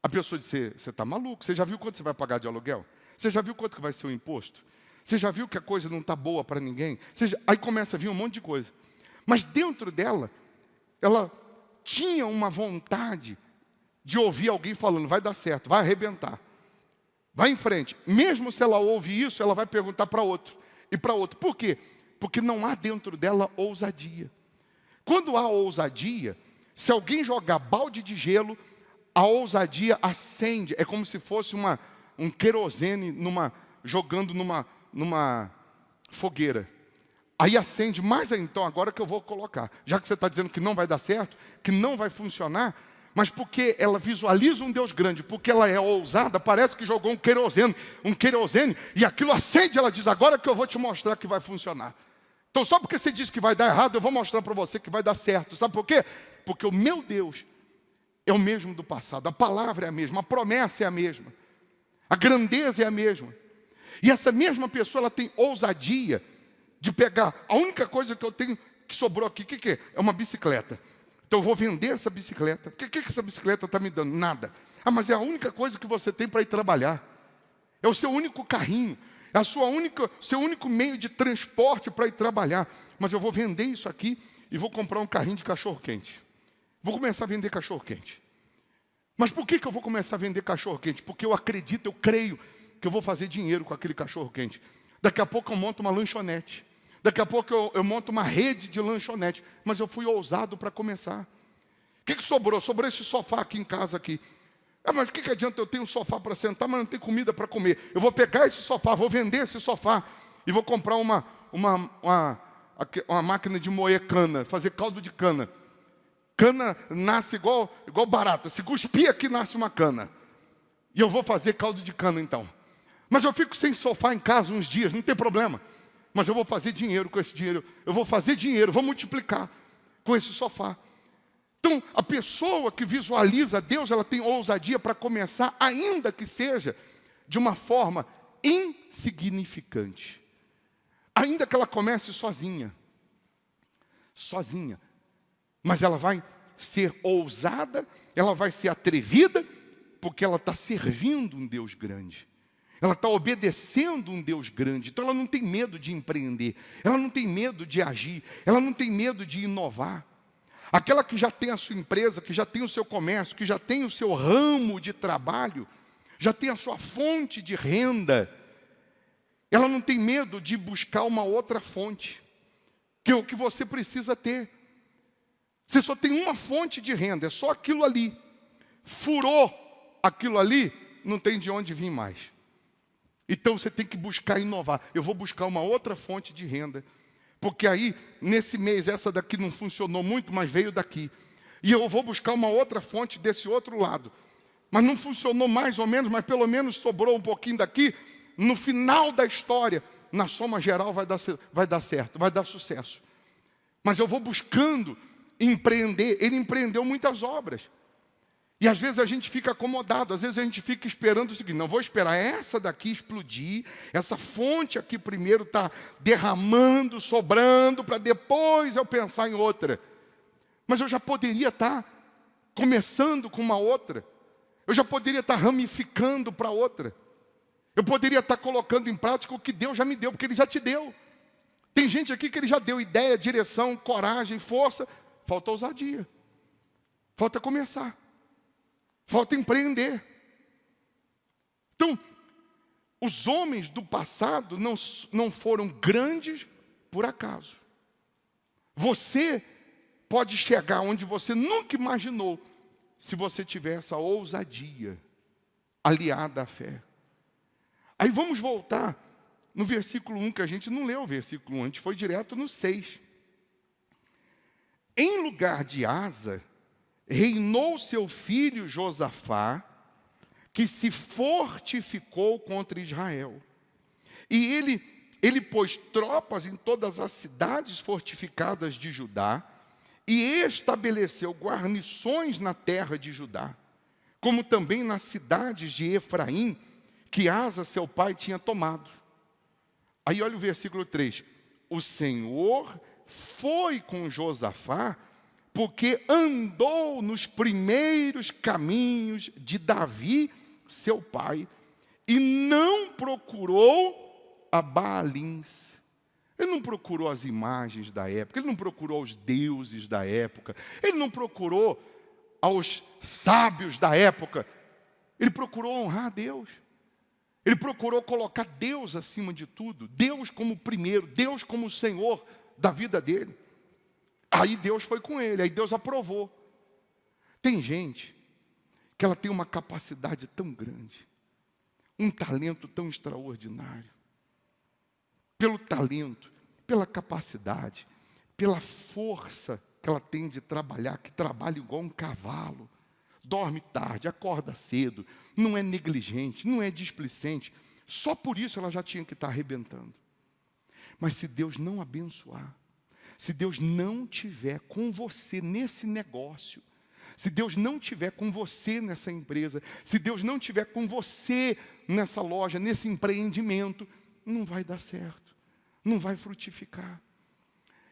Speaker 1: A pessoa disse: você está maluco? Você já viu quanto você vai pagar de aluguel? Você já viu quanto que vai ser o imposto? Você já viu que a coisa não está boa para ninguém? Aí começa a vir um monte de coisa. Mas dentro dela, ela tinha uma vontade de ouvir alguém falando: vai dar certo, vai arrebentar, vai em frente. Mesmo se ela ouve isso, ela vai perguntar para outro e para outro. Por quê? Porque não há dentro dela ousadia. Quando há ousadia, se alguém jogar balde de gelo, a ousadia acende. É como se fosse um querosene jogando numa fogueira. Aí acende mais. Então agora que eu vou colocar, já que você está dizendo que não vai dar certo, que não vai funcionar, Mas porque ela visualiza um Deus grande, porque ela é ousada, parece que jogou um querosene, e aquilo acende, ela diz, agora que eu vou te mostrar que vai funcionar. Então só porque você diz que vai dar errado, eu vou mostrar para você que vai dar certo. Sabe por quê? Porque o meu Deus é o mesmo do passado, a palavra é a mesma, a promessa é a mesma, a grandeza é a mesma. E essa mesma pessoa, ela tem ousadia de pegar, a única coisa que eu tenho que sobrou aqui, o que é? É uma bicicleta. Então eu vou vender essa bicicleta. O que essa bicicleta está me dando? Nada. Ah, mas é a única coisa que você tem para ir trabalhar. É o seu único carrinho. É a seu único meio de transporte para ir trabalhar. Mas eu vou vender isso aqui e vou comprar um carrinho de cachorro-quente. Vou começar a vender cachorro-quente. Mas por que eu vou começar a vender cachorro-quente? Porque eu acredito, eu creio que eu vou fazer dinheiro com aquele cachorro-quente. Daqui a pouco eu monto uma lanchonete. Daqui a pouco eu monto uma rede de lanchonete. Mas eu fui ousado para começar. O que sobrou? Sobrou esse sofá aqui em casa aqui. Ah, mas o que adianta eu ter um sofá para sentar, mas não tem comida para comer? Eu vou pegar esse sofá, vou vender esse sofá e vou comprar uma máquina de moer cana, fazer caldo de cana. Cana nasce igual barata. Se cuspir aqui, nasce uma cana. E eu vou fazer caldo de cana então. Mas eu fico sem sofá em casa uns dias, não tem problema. Mas eu vou fazer dinheiro com esse dinheiro. Eu vou fazer dinheiro, vou multiplicar com esse sofá. Então, a pessoa que visualiza Deus, ela tem ousadia para começar, ainda que seja de uma forma insignificante. Ainda que ela comece sozinha. Sozinha. Mas ela vai ser ousada, ela vai ser atrevida, porque ela está servindo um Deus grande. Ela está obedecendo um Deus grande. Então ela não tem medo de empreender. Ela não tem medo de agir. Ela não tem medo de inovar. Aquela que já tem a sua empresa, que já tem o seu comércio, que já tem o seu ramo de trabalho, já tem a sua fonte de renda, ela não tem medo de buscar uma outra fonte, que é o que você precisa ter. Você só tem uma fonte de renda, é só aquilo ali. Furou aquilo ali, não tem de onde vir mais. Então você tem que buscar inovar. Eu vou buscar uma outra fonte de renda. Porque aí, nesse mês, essa daqui não funcionou muito, mas veio daqui. E eu vou buscar uma outra fonte desse outro lado. Mas não funcionou mais ou menos, mas pelo menos sobrou um pouquinho daqui. No final da história, na soma geral, vai dar certo, vai dar sucesso. Mas eu vou buscando empreender. Ele empreendeu muitas obras. E às vezes a gente fica acomodado, às vezes a gente fica esperando o seguinte, não, vou esperar essa daqui explodir, essa fonte aqui primeiro está derramando, sobrando, para depois eu pensar em outra. Mas eu já poderia estar começando com uma outra, eu já poderia estar ramificando para outra, eu poderia estar colocando em prática o que Deus já me deu, porque Ele já te deu. Tem gente aqui que Ele já deu ideia, direção, coragem, força, falta ousadia, falta começar. Falta empreender. Então, os homens do passado não foram grandes por acaso. Você pode chegar onde você nunca imaginou, se você tiver essa ousadia aliada à fé. Aí vamos voltar no versículo 1, que a gente não leu o versículo 1, a gente foi direto no 6. Em lugar de Asa, reinou seu filho Josafá, que se fortificou contra Israel. E ele pôs tropas em todas as cidades fortificadas de Judá, e estabeleceu guarnições na terra de Judá, como também nas cidades de Efraim, que Asa, seu pai, tinha tomado. Aí olha o versículo 3. O Senhor foi com Josafá, porque andou nos primeiros caminhos de Davi, seu pai, e não procurou a Baalins. Ele não procurou as imagens da época, ele não procurou os deuses da época, ele não procurou aos sábios da época, ele procurou honrar a Deus. Ele procurou colocar Deus acima de tudo, Deus como primeiro, Deus como o Senhor da vida dele. Aí Deus foi com ele, aí Deus aprovou. Tem gente que ela tem uma capacidade tão grande, um talento tão extraordinário. Pelo talento, pela capacidade, pela força que ela tem de trabalhar, que trabalha igual um cavalo. dorme tarde, acorda cedo, não é negligente, não é displicente. Só por isso ela já tinha que estar arrebentando. Mas se Deus não abençoar, se Deus não tiver com você nesse negócio, se Deus não tiver com você nessa empresa, se Deus não tiver com você nessa loja, nesse empreendimento, não vai dar certo, não vai frutificar.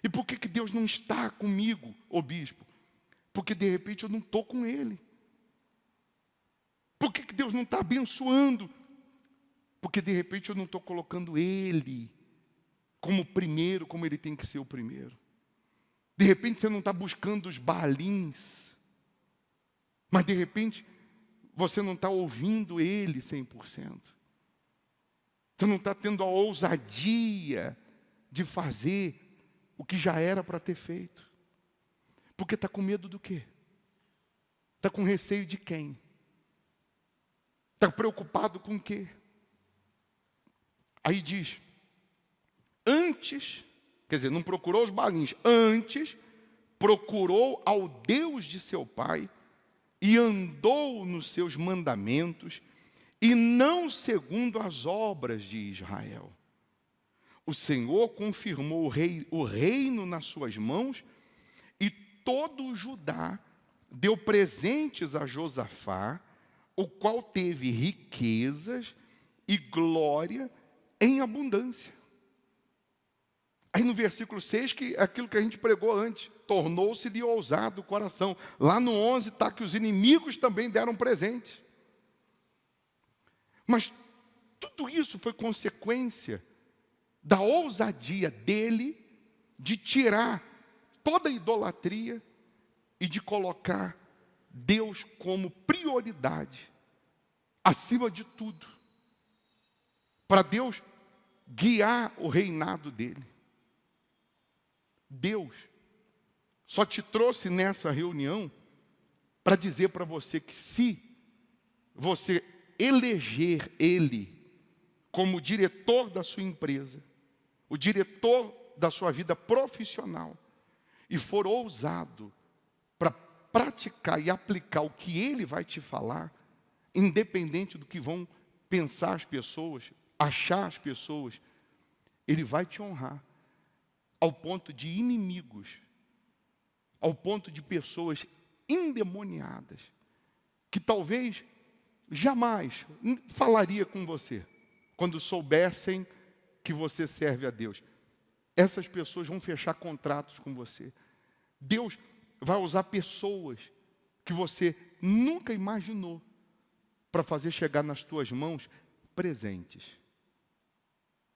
Speaker 1: E por que Deus não está comigo, ô bispo? Porque de repente eu não estou com Ele. Por que Deus não está abençoando? Porque de repente eu não estou colocando Ele como primeiro, como Ele tem que ser o primeiro. De repente você não está buscando os Baalins, mas de repente você não está ouvindo Ele 100%. Você não está tendo a ousadia de fazer o que já era para ter feito. Porque está com medo do quê? Está com receio de quem? Está preocupado com o quê? Aí diz, antes, quer dizer, não procurou os Baalins, antes procurou ao Deus de seu pai e andou nos seus mandamentos e não segundo as obras de Israel. O Senhor confirmou o reino nas suas mãos e todo o Judá deu presentes a Josafá, o qual teve riquezas e glória em abundância. Aí no versículo 6, que é aquilo que a gente pregou antes, tornou-se-lhe ousado o coração. Lá no 11 está que os inimigos também deram presente. Mas tudo isso foi consequência da ousadia dele de tirar toda a idolatria e de colocar Deus como prioridade, acima de tudo, para Deus guiar o reinado dele. Deus só te trouxe nessa reunião para dizer para você que se você eleger Ele como diretor da sua empresa, o diretor da sua vida profissional, e for ousado para praticar e aplicar o que Ele vai te falar, independente do que vão pensar as pessoas, achar as pessoas, Ele vai te honrar, ao ponto de inimigos, ao ponto de pessoas endemoniadas, que talvez jamais falaria com você, quando soubessem que você serve a Deus. Essas pessoas vão fechar contratos com você. Deus vai usar pessoas que você nunca imaginou para fazer chegar nas tuas mãos presentes,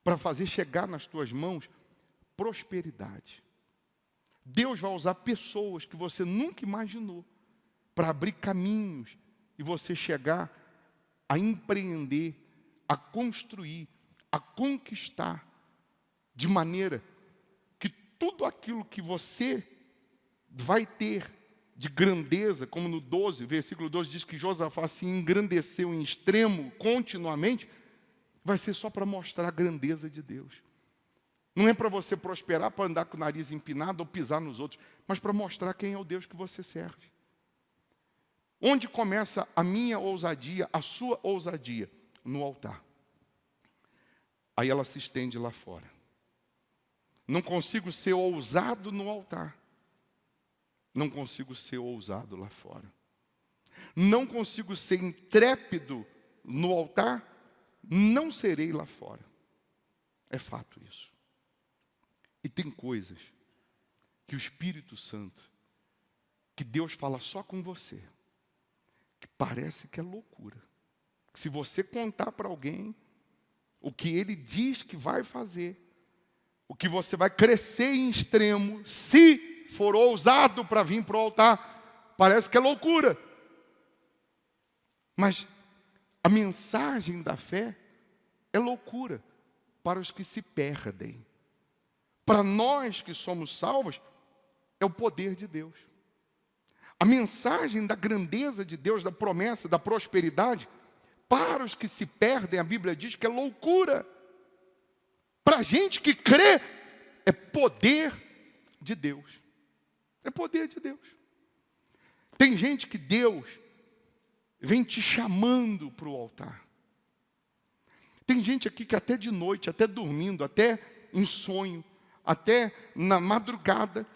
Speaker 1: para fazer chegar nas tuas mãos prosperidade. Deus vai usar pessoas que você nunca imaginou para abrir caminhos e você chegar a empreender, a construir, a conquistar, de maneira que tudo aquilo que você vai ter de grandeza, como no 12, versículo 12 diz que Josafá se engrandeceu em extremo continuamente, vai ser só para mostrar a grandeza de Deus. Não é para você prosperar, para andar com o nariz empinado ou pisar nos outros, mas para mostrar quem é o Deus que você serve. Onde começa a minha ousadia, a sua ousadia? No altar. Aí ela se estende lá fora. Não consigo ser ousado no altar. Não consigo ser ousado lá fora. Não consigo ser intrépido no altar, não serei lá fora. É fato isso. E tem coisas que o Espírito Santo, que Deus fala só com você, que parece que é loucura. Que se você contar para alguém o que Ele diz que vai fazer, o que você vai crescer em extremo, se for ousado para vir para o altar, parece que é loucura. Mas a mensagem da fé é loucura para os que se perdem. Para nós que somos salvos, é o poder de Deus. A mensagem da grandeza de Deus, da promessa, da prosperidade, para os que se perdem, a Bíblia diz que é loucura. Para a gente que crê, é poder de Deus. É poder de Deus. Tem gente que Deus vem te chamando para o altar. Tem gente aqui que até de noite, até dormindo, até em sonho, até na madrugada,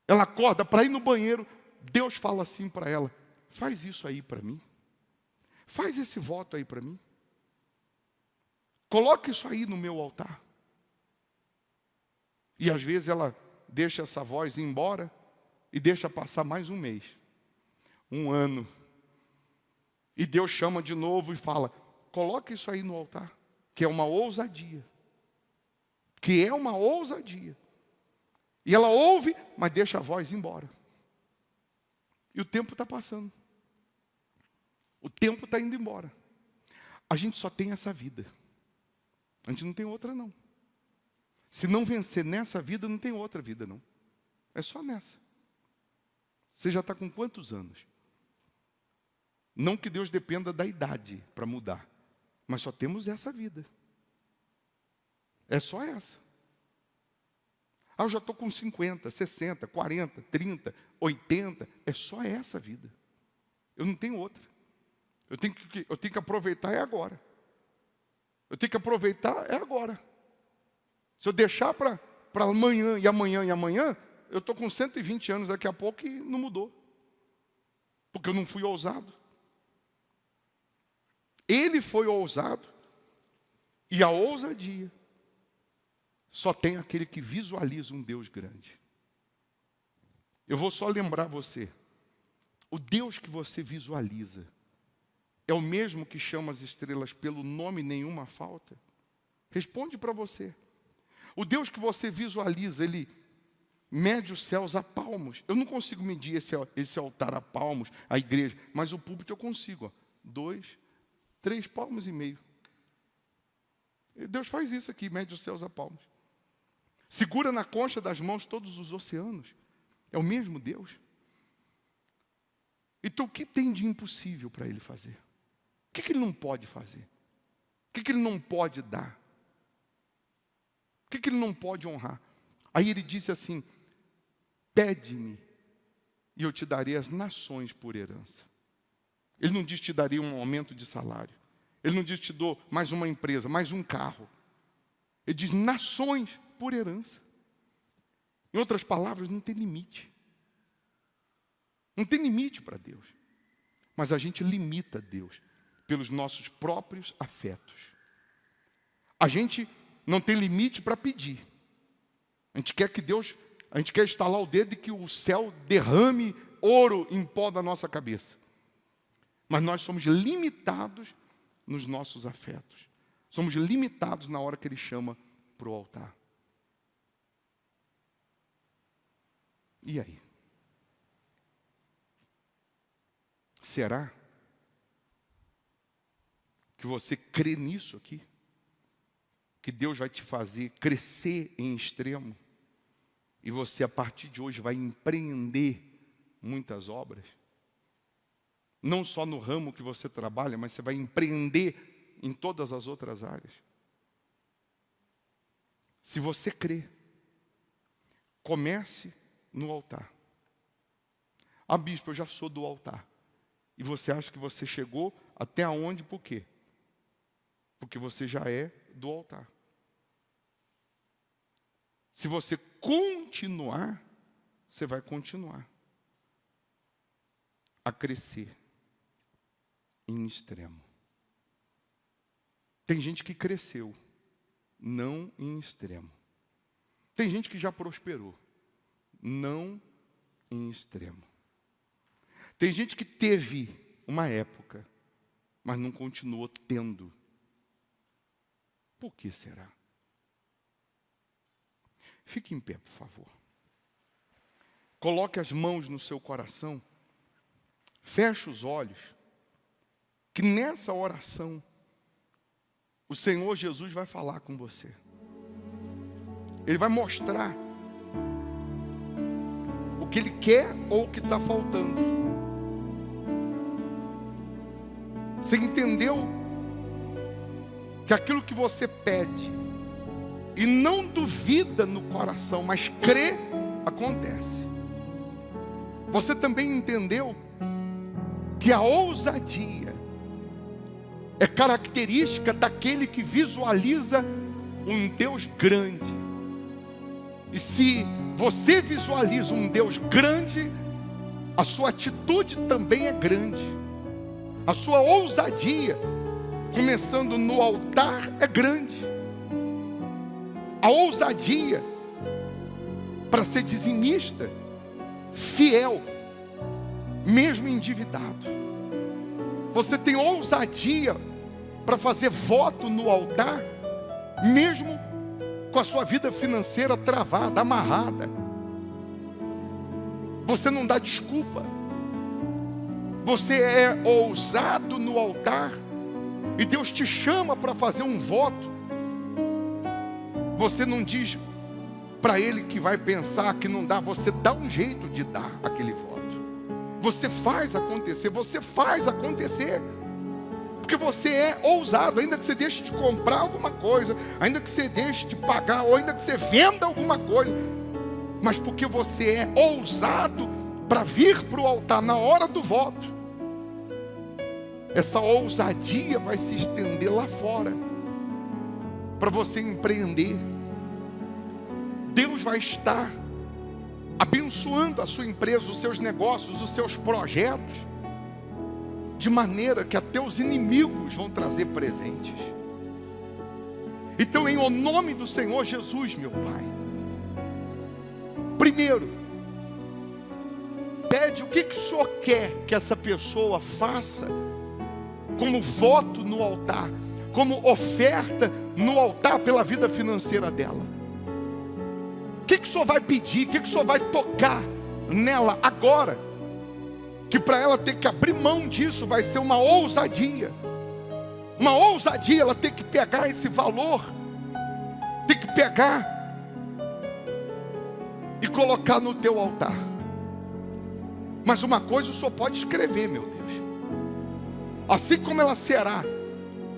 Speaker 1: ela acorda para ir no banheiro, Deus fala assim para ela: faz isso aí para mim. Faz esse voto aí para mim. Coloca isso aí no meu altar. E às vezes ela deixa essa voz ir embora e deixa passar mais um mês, um ano. E Deus chama de novo e fala: coloca isso aí no altar, que é uma ousadia. Que é uma ousadia. E ela ouve, mas deixa a voz ir embora. E o tempo está passando. O tempo está indo embora. A gente só tem essa vida. A gente não tem outra, não. Se não vencer nessa vida, não tem outra vida, não. É só nessa. Você já está com quantos anos? Não que Deus dependa da idade para mudar, mas só temos essa vida. É só essa. Ah, eu já estou com 50, 60, 40, 30, 80. É só essa vida. Eu não tenho outra. Eu tenho que aproveitar agora. Eu tenho que aproveitar agora. Se eu deixar para amanhã, e amanhã, e amanhã, eu estou com 120 anos daqui a pouco e não mudou. Porque eu não fui ousado. Ele foi ousado. E a ousadia só tem aquele que visualiza um Deus grande. Eu vou só lembrar você. O Deus que você visualiza é o mesmo que chama as estrelas pelo nome, nenhuma falta? Responde para você. O Deus que você visualiza, Ele mede os céus a palmos. Eu não consigo medir esse altar a palmos, a igreja, mas o púlpito eu consigo. Ó. 2, 3 palmos e meio. Deus faz isso aqui, mede os céus a palmos. Segura na concha das mãos todos os oceanos. É o mesmo Deus. Então o que tem de impossível para Ele fazer? O que Ele não pode fazer? O que Ele não pode dar? O que Ele não pode honrar? Aí Ele disse assim: pede-me e eu te darei as nações por herança. Ele não diz te daria um aumento de salário. Ele não diz te dou mais uma empresa, mais um carro. Ele diz nações por herança. Em outras palavras, não tem limite. Não tem limite para Deus. Mas a gente limita Deus pelos nossos próprios afetos. A gente não tem limite para pedir. A gente quer estalar o dedo e que o céu derrame ouro em pó da nossa cabeça. Mas nós somos limitados nos nossos afetos. Somos limitados na hora que Ele chama para o altar. E aí? Será que você crê nisso aqui? Que Deus vai te fazer crescer em extremo? E você, a partir de hoje, vai empreender muitas obras? Não só no ramo que você trabalha, mas você vai empreender em todas as outras áreas. Se você crê, comece no altar. Ah, bispo, eu já sou do altar. E você acha que você chegou até onde? Por quê? Porque você já é do altar. Se você continuar, você vai continuar a crescer em extremo. Tem gente que cresceu, não em extremo. Tem gente que já prosperou, não em extremo. Tem gente que teve uma época, mas não continuou tendo. Por que será? Fique em pé, por favor. Coloque as mãos no seu coração. Feche os olhos. Que nessa oração, o Senhor Jesus vai falar com você. Ele vai mostrar o que Ele quer ou o que está faltando. Você entendeu que aquilo que você pede e não duvida no coração, mas crê, acontece. Você também entendeu que a ousadia é característica daquele que visualiza um Deus grande. E se você visualiza um Deus grande, a sua atitude também é grande. A sua ousadia, começando no altar, é grande. A ousadia para ser dizimista, fiel, mesmo endividado. Você tem ousadia para fazer voto no altar, mesmo com a sua vida financeira travada, amarrada. Você não dá desculpa. Você é ousado no altar e Deus te chama para fazer um voto. Você não diz para Ele que vai pensar que não dá. Você dá um jeito de dar aquele voto. Você faz acontecer. Você faz acontecer. Porque você é ousado, ainda que você deixe de comprar alguma coisa, ainda que você deixe de pagar, ou ainda que você venda alguma coisa, mas porque você é ousado para vir para o altar na hora do voto, essa ousadia vai se estender lá fora, para você empreender. Deus vai estar abençoando a sua empresa, os seus negócios, os seus projetos, de maneira que até os inimigos vão trazer presentes. Então, em o nome do Senhor Jesus, meu Pai, primeiro, pede o que o Senhor quer que essa pessoa faça, como voto no altar, como oferta no altar pela vida financeira dela. O que o Senhor vai pedir, o que o Senhor vai tocar nela agora, que para ela ter que abrir mão disso vai ser uma ousadia. Uma ousadia, ela tem que pegar esse valor, tem que pegar e colocar no teu altar. Mas uma coisa o Senhor pode escrever, meu Deus. Assim como ela será,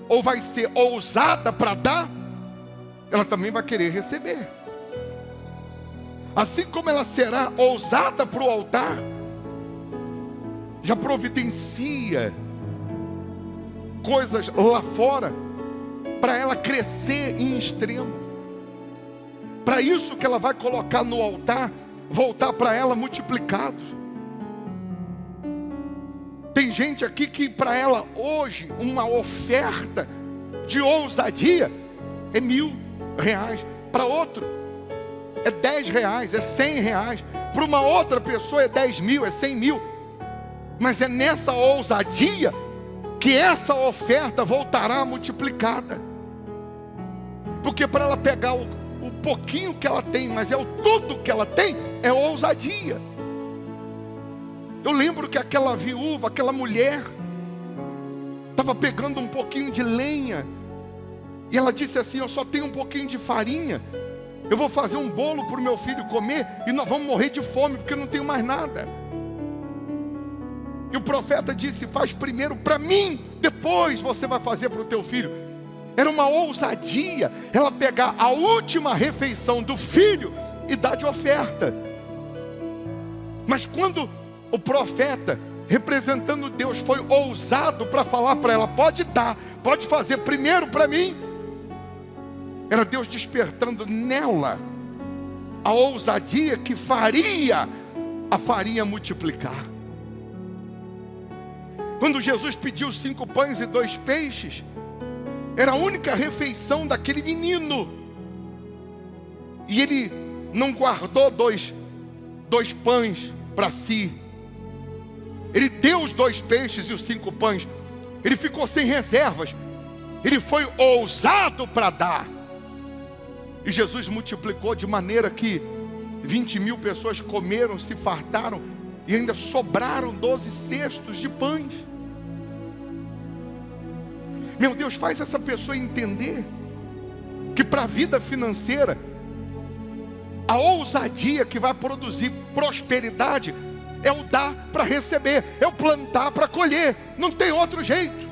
Speaker 1: ou vai ser ousada para dar, ela também vai querer receber. Assim como ela será ousada para o altar, já providencia coisas lá fora para ela crescer em extremo. Para isso que ela vai colocar no altar, voltar para ela multiplicado. Tem gente aqui que para ela hoje uma oferta de ousadia é R$1.000. Para outro é R$10, é R$100. Para uma outra pessoa é 10 mil, é 100 mil. Mas é nessa ousadia que essa oferta voltará multiplicada. Porque para ela pegar o pouquinho que ela tem, mas é o tudo que ela tem, é ousadia. Eu lembro que aquela viúva, aquela mulher, estava pegando um pouquinho de lenha, e ela disse assim: eu só tenho um pouquinho de farinha, eu vou fazer um bolo para o meu filho comer, e nós vamos morrer de fome, porque eu não tenho mais nada. E o profeta disse: faz primeiro para mim, depois você vai fazer para o teu filho. Era uma ousadia ela pegar a última refeição do filho e dar de oferta. Mas quando o profeta, representando Deus, foi ousado para falar para ela: pode dar, pode fazer primeiro para mim, era Deus despertando nela a ousadia que faria a farinha multiplicar. Quando Jesus pediu 5 pães e 2 peixes, era a única refeição daquele menino. E ele não guardou dois pães para si. Ele deu os 2 peixes e os 5 pães. Ele ficou sem reservas. Ele foi ousado para dar. E Jesus multiplicou de maneira que 20 mil pessoas comeram, se fartaram, e ainda sobraram 12 cestos de pães. Meu Deus, faz essa pessoa entender que para a vida financeira, a ousadia que vai produzir prosperidade é o dar para receber, é o plantar para colher, não tem outro jeito.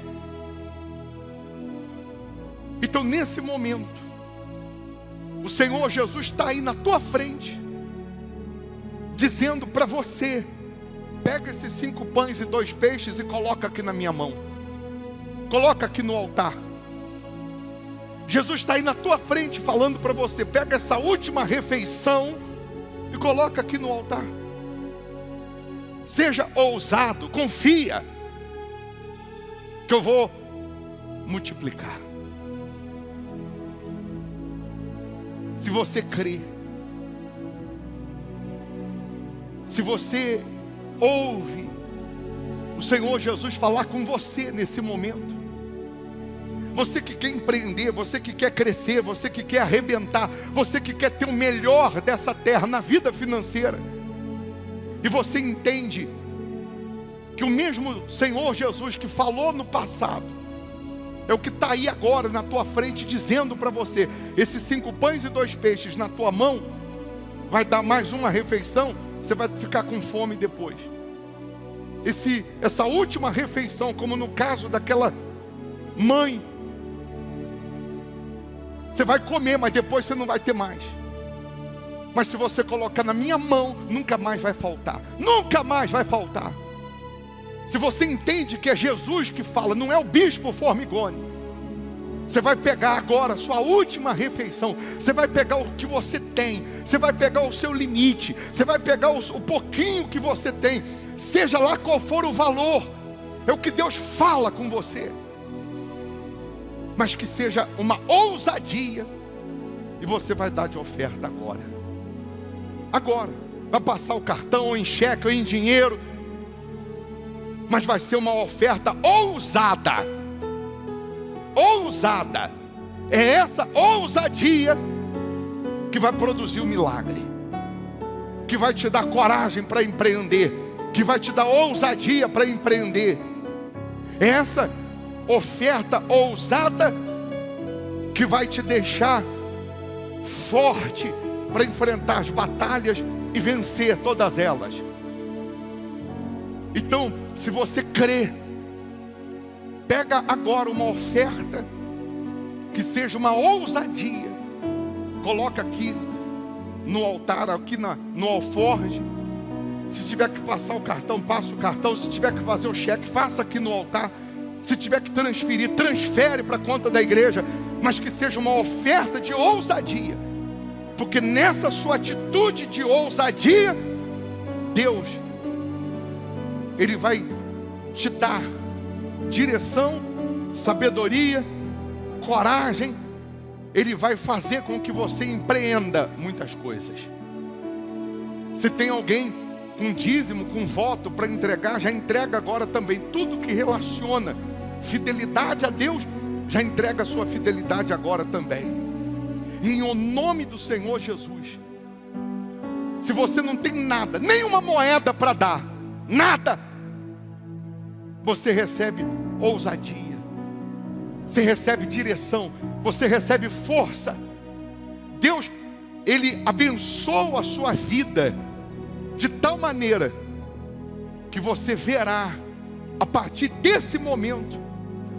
Speaker 1: Então, nesse momento, o Senhor Jesus está aí na tua frente, dizendo para você pega esses 5 pães e 2 peixes e coloca aqui na minha mão. Coloca aqui no altar. Jesus está aí na tua frente falando para você, pega essa última refeição e coloca aqui no altar. Seja ousado, confia, que eu vou multiplicar. Se você crê, se você ouve o Senhor Jesus falar com você nesse momento, você que quer empreender, você que quer crescer, você que quer arrebentar, você que quer ter o melhor dessa terra na vida financeira, e você entende que o mesmo Senhor Jesus que falou no passado é o que está aí agora na tua frente, dizendo para você, esses 5 pães e 2 peixes na tua mão, vai dar mais uma refeição, você vai ficar com fome depois. Essa última refeição, como no caso daquela mãe, você vai comer, mas depois você não vai ter mais. Mas se você colocar na minha mão, nunca mais vai faltar. Nunca mais vai faltar. Se você entende que é Jesus que fala, não é o bispo Formigoni, você vai pegar agora a sua última refeição. Você vai pegar o que você tem. Você vai pegar o seu limite. Você vai pegar o pouquinho que você tem. Seja lá qual for o valor. É o que Deus fala com você. Mas que seja uma ousadia. E você vai dar de oferta agora. Agora. Vai passar o cartão ou em cheque ou em dinheiro. Mas vai ser uma oferta ousada. Ousada. É essa ousadia que vai produzir o milagre. Que vai te dar coragem para empreender. Que vai te dar ousadia para empreender. É essa oferta ousada que vai te deixar forte para enfrentar as batalhas e vencer todas elas. Então, se você crê, pega agora uma oferta que seja uma ousadia, coloca aqui no altar, aqui no alforje. Se tiver que passar o cartão, passa o cartão. Se tiver que fazer o cheque, faça aqui no altar. Se tiver que transferir, transfere para a conta da igreja. Mas que seja uma oferta de ousadia, porque nessa sua atitude de ousadia, Deus, Ele vai te dar direção, sabedoria, coragem. Ele vai fazer com que você empreenda muitas coisas. Se tem alguém com dízimo, com voto para entregar, já entrega agora também. Tudo que relaciona fidelidade a Deus, já entrega a sua fidelidade agora também. E em nome do Senhor Jesus, se você não tem nada, nenhuma moeda para dar, nada, você recebe ousadia, você recebe direção, você recebe força. Deus, Ele abençoa a sua vida de tal maneira que você verá, a partir desse momento,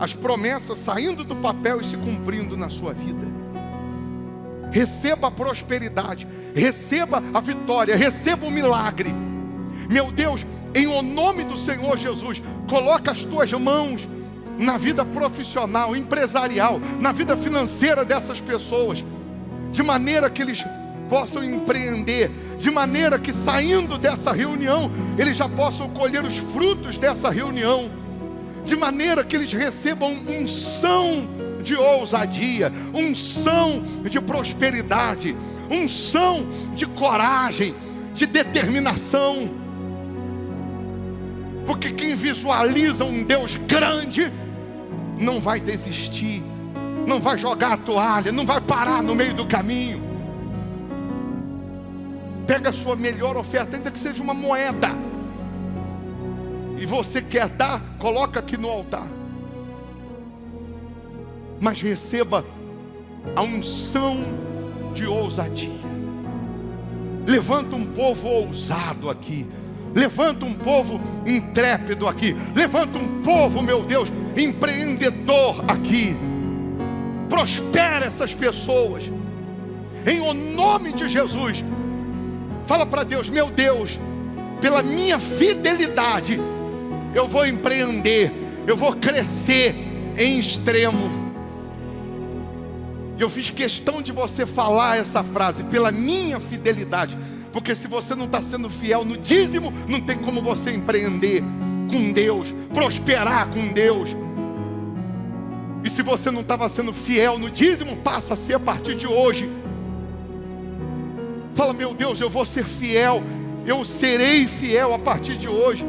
Speaker 1: as promessas saindo do papel e se cumprindo na sua vida. Receba a prosperidade, receba a vitória, receba o milagre. Meu Deus, em nome do Senhor Jesus, coloca as tuas mãos na vida profissional, empresarial, na vida financeira dessas pessoas, de maneira que eles possam empreender, de maneira que saindo dessa reunião, eles já possam colher os frutos dessa reunião, de maneira que eles recebam unção de ousadia, unção de prosperidade, unção de coragem, de determinação. Porque quem visualiza um Deus grande não vai desistir, não vai jogar a toalha, não vai parar no meio do caminho. Pega a sua melhor oferta, ainda que seja uma moeda, e você quer dar, coloca aqui no altar. Mas receba a unção de ousadia. Levanta um povo ousado aqui. Levanta um povo intrépido aqui. Levanta um povo, meu Deus, empreendedor aqui. Prospera essas pessoas. Em o nome de Jesus. Fala para Deus, meu Deus, pela minha fidelidade, eu vou empreender, eu vou crescer em extremo. Eu fiz questão de você falar essa frase, pela minha fidelidade, porque se você não está sendo fiel no dízimo, não tem como você empreender com Deus, prosperar com Deus. E se você não estava sendo fiel no dízimo, passa a ser a partir de hoje. Fala, meu Deus, eu vou ser fiel, eu serei fiel a partir de hoje.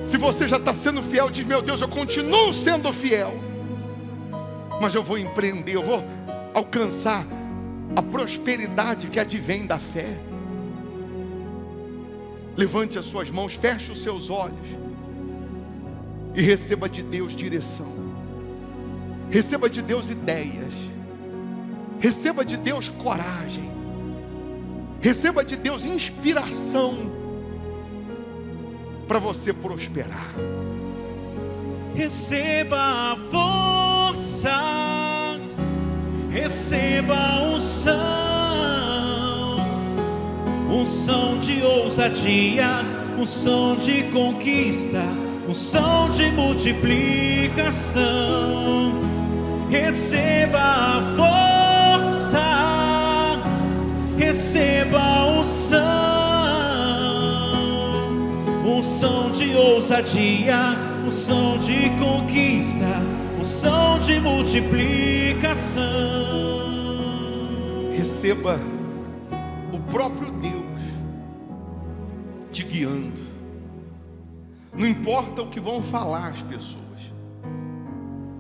Speaker 1: Se você já está sendo fiel, diz, meu Deus, eu continuo sendo fiel, mas eu vou empreender, eu vou alcançar a prosperidade que advém da fé. Levante as suas mãos, feche os seus olhos e receba de Deus direção, receba de Deus ideias, receba de Deus coragem, receba de Deus inspiração para você prosperar.
Speaker 2: Receba a força, receba a unção de ousadia, unção de conquista, unção de multiplicação. Receba a força, receba a unção de ousadia, unção de conquista, unção de multiplicação.
Speaker 1: Receba o próprio Deus te guiando. Não importa o que vão falar as pessoas,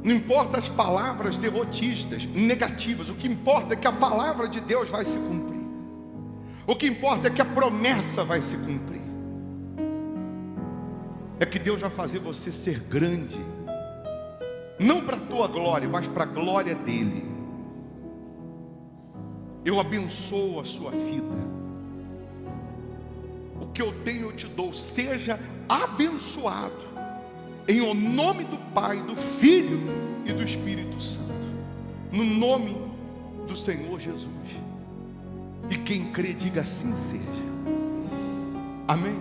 Speaker 1: não importa as palavras derrotistas, negativas, o que importa é que a palavra de Deus vai se cumprir. O que importa é que a promessa vai se cumprir. É que Deus vai fazer você ser grande, não para a tua glória, mas para a glória dEle. Eu abençoo a sua vida. O que eu tenho eu te dou, seja abençoado, em o nome do Pai, do Filho e do Espírito Santo, no nome do Senhor Jesus. E quem crê, diga assim seja. Amém.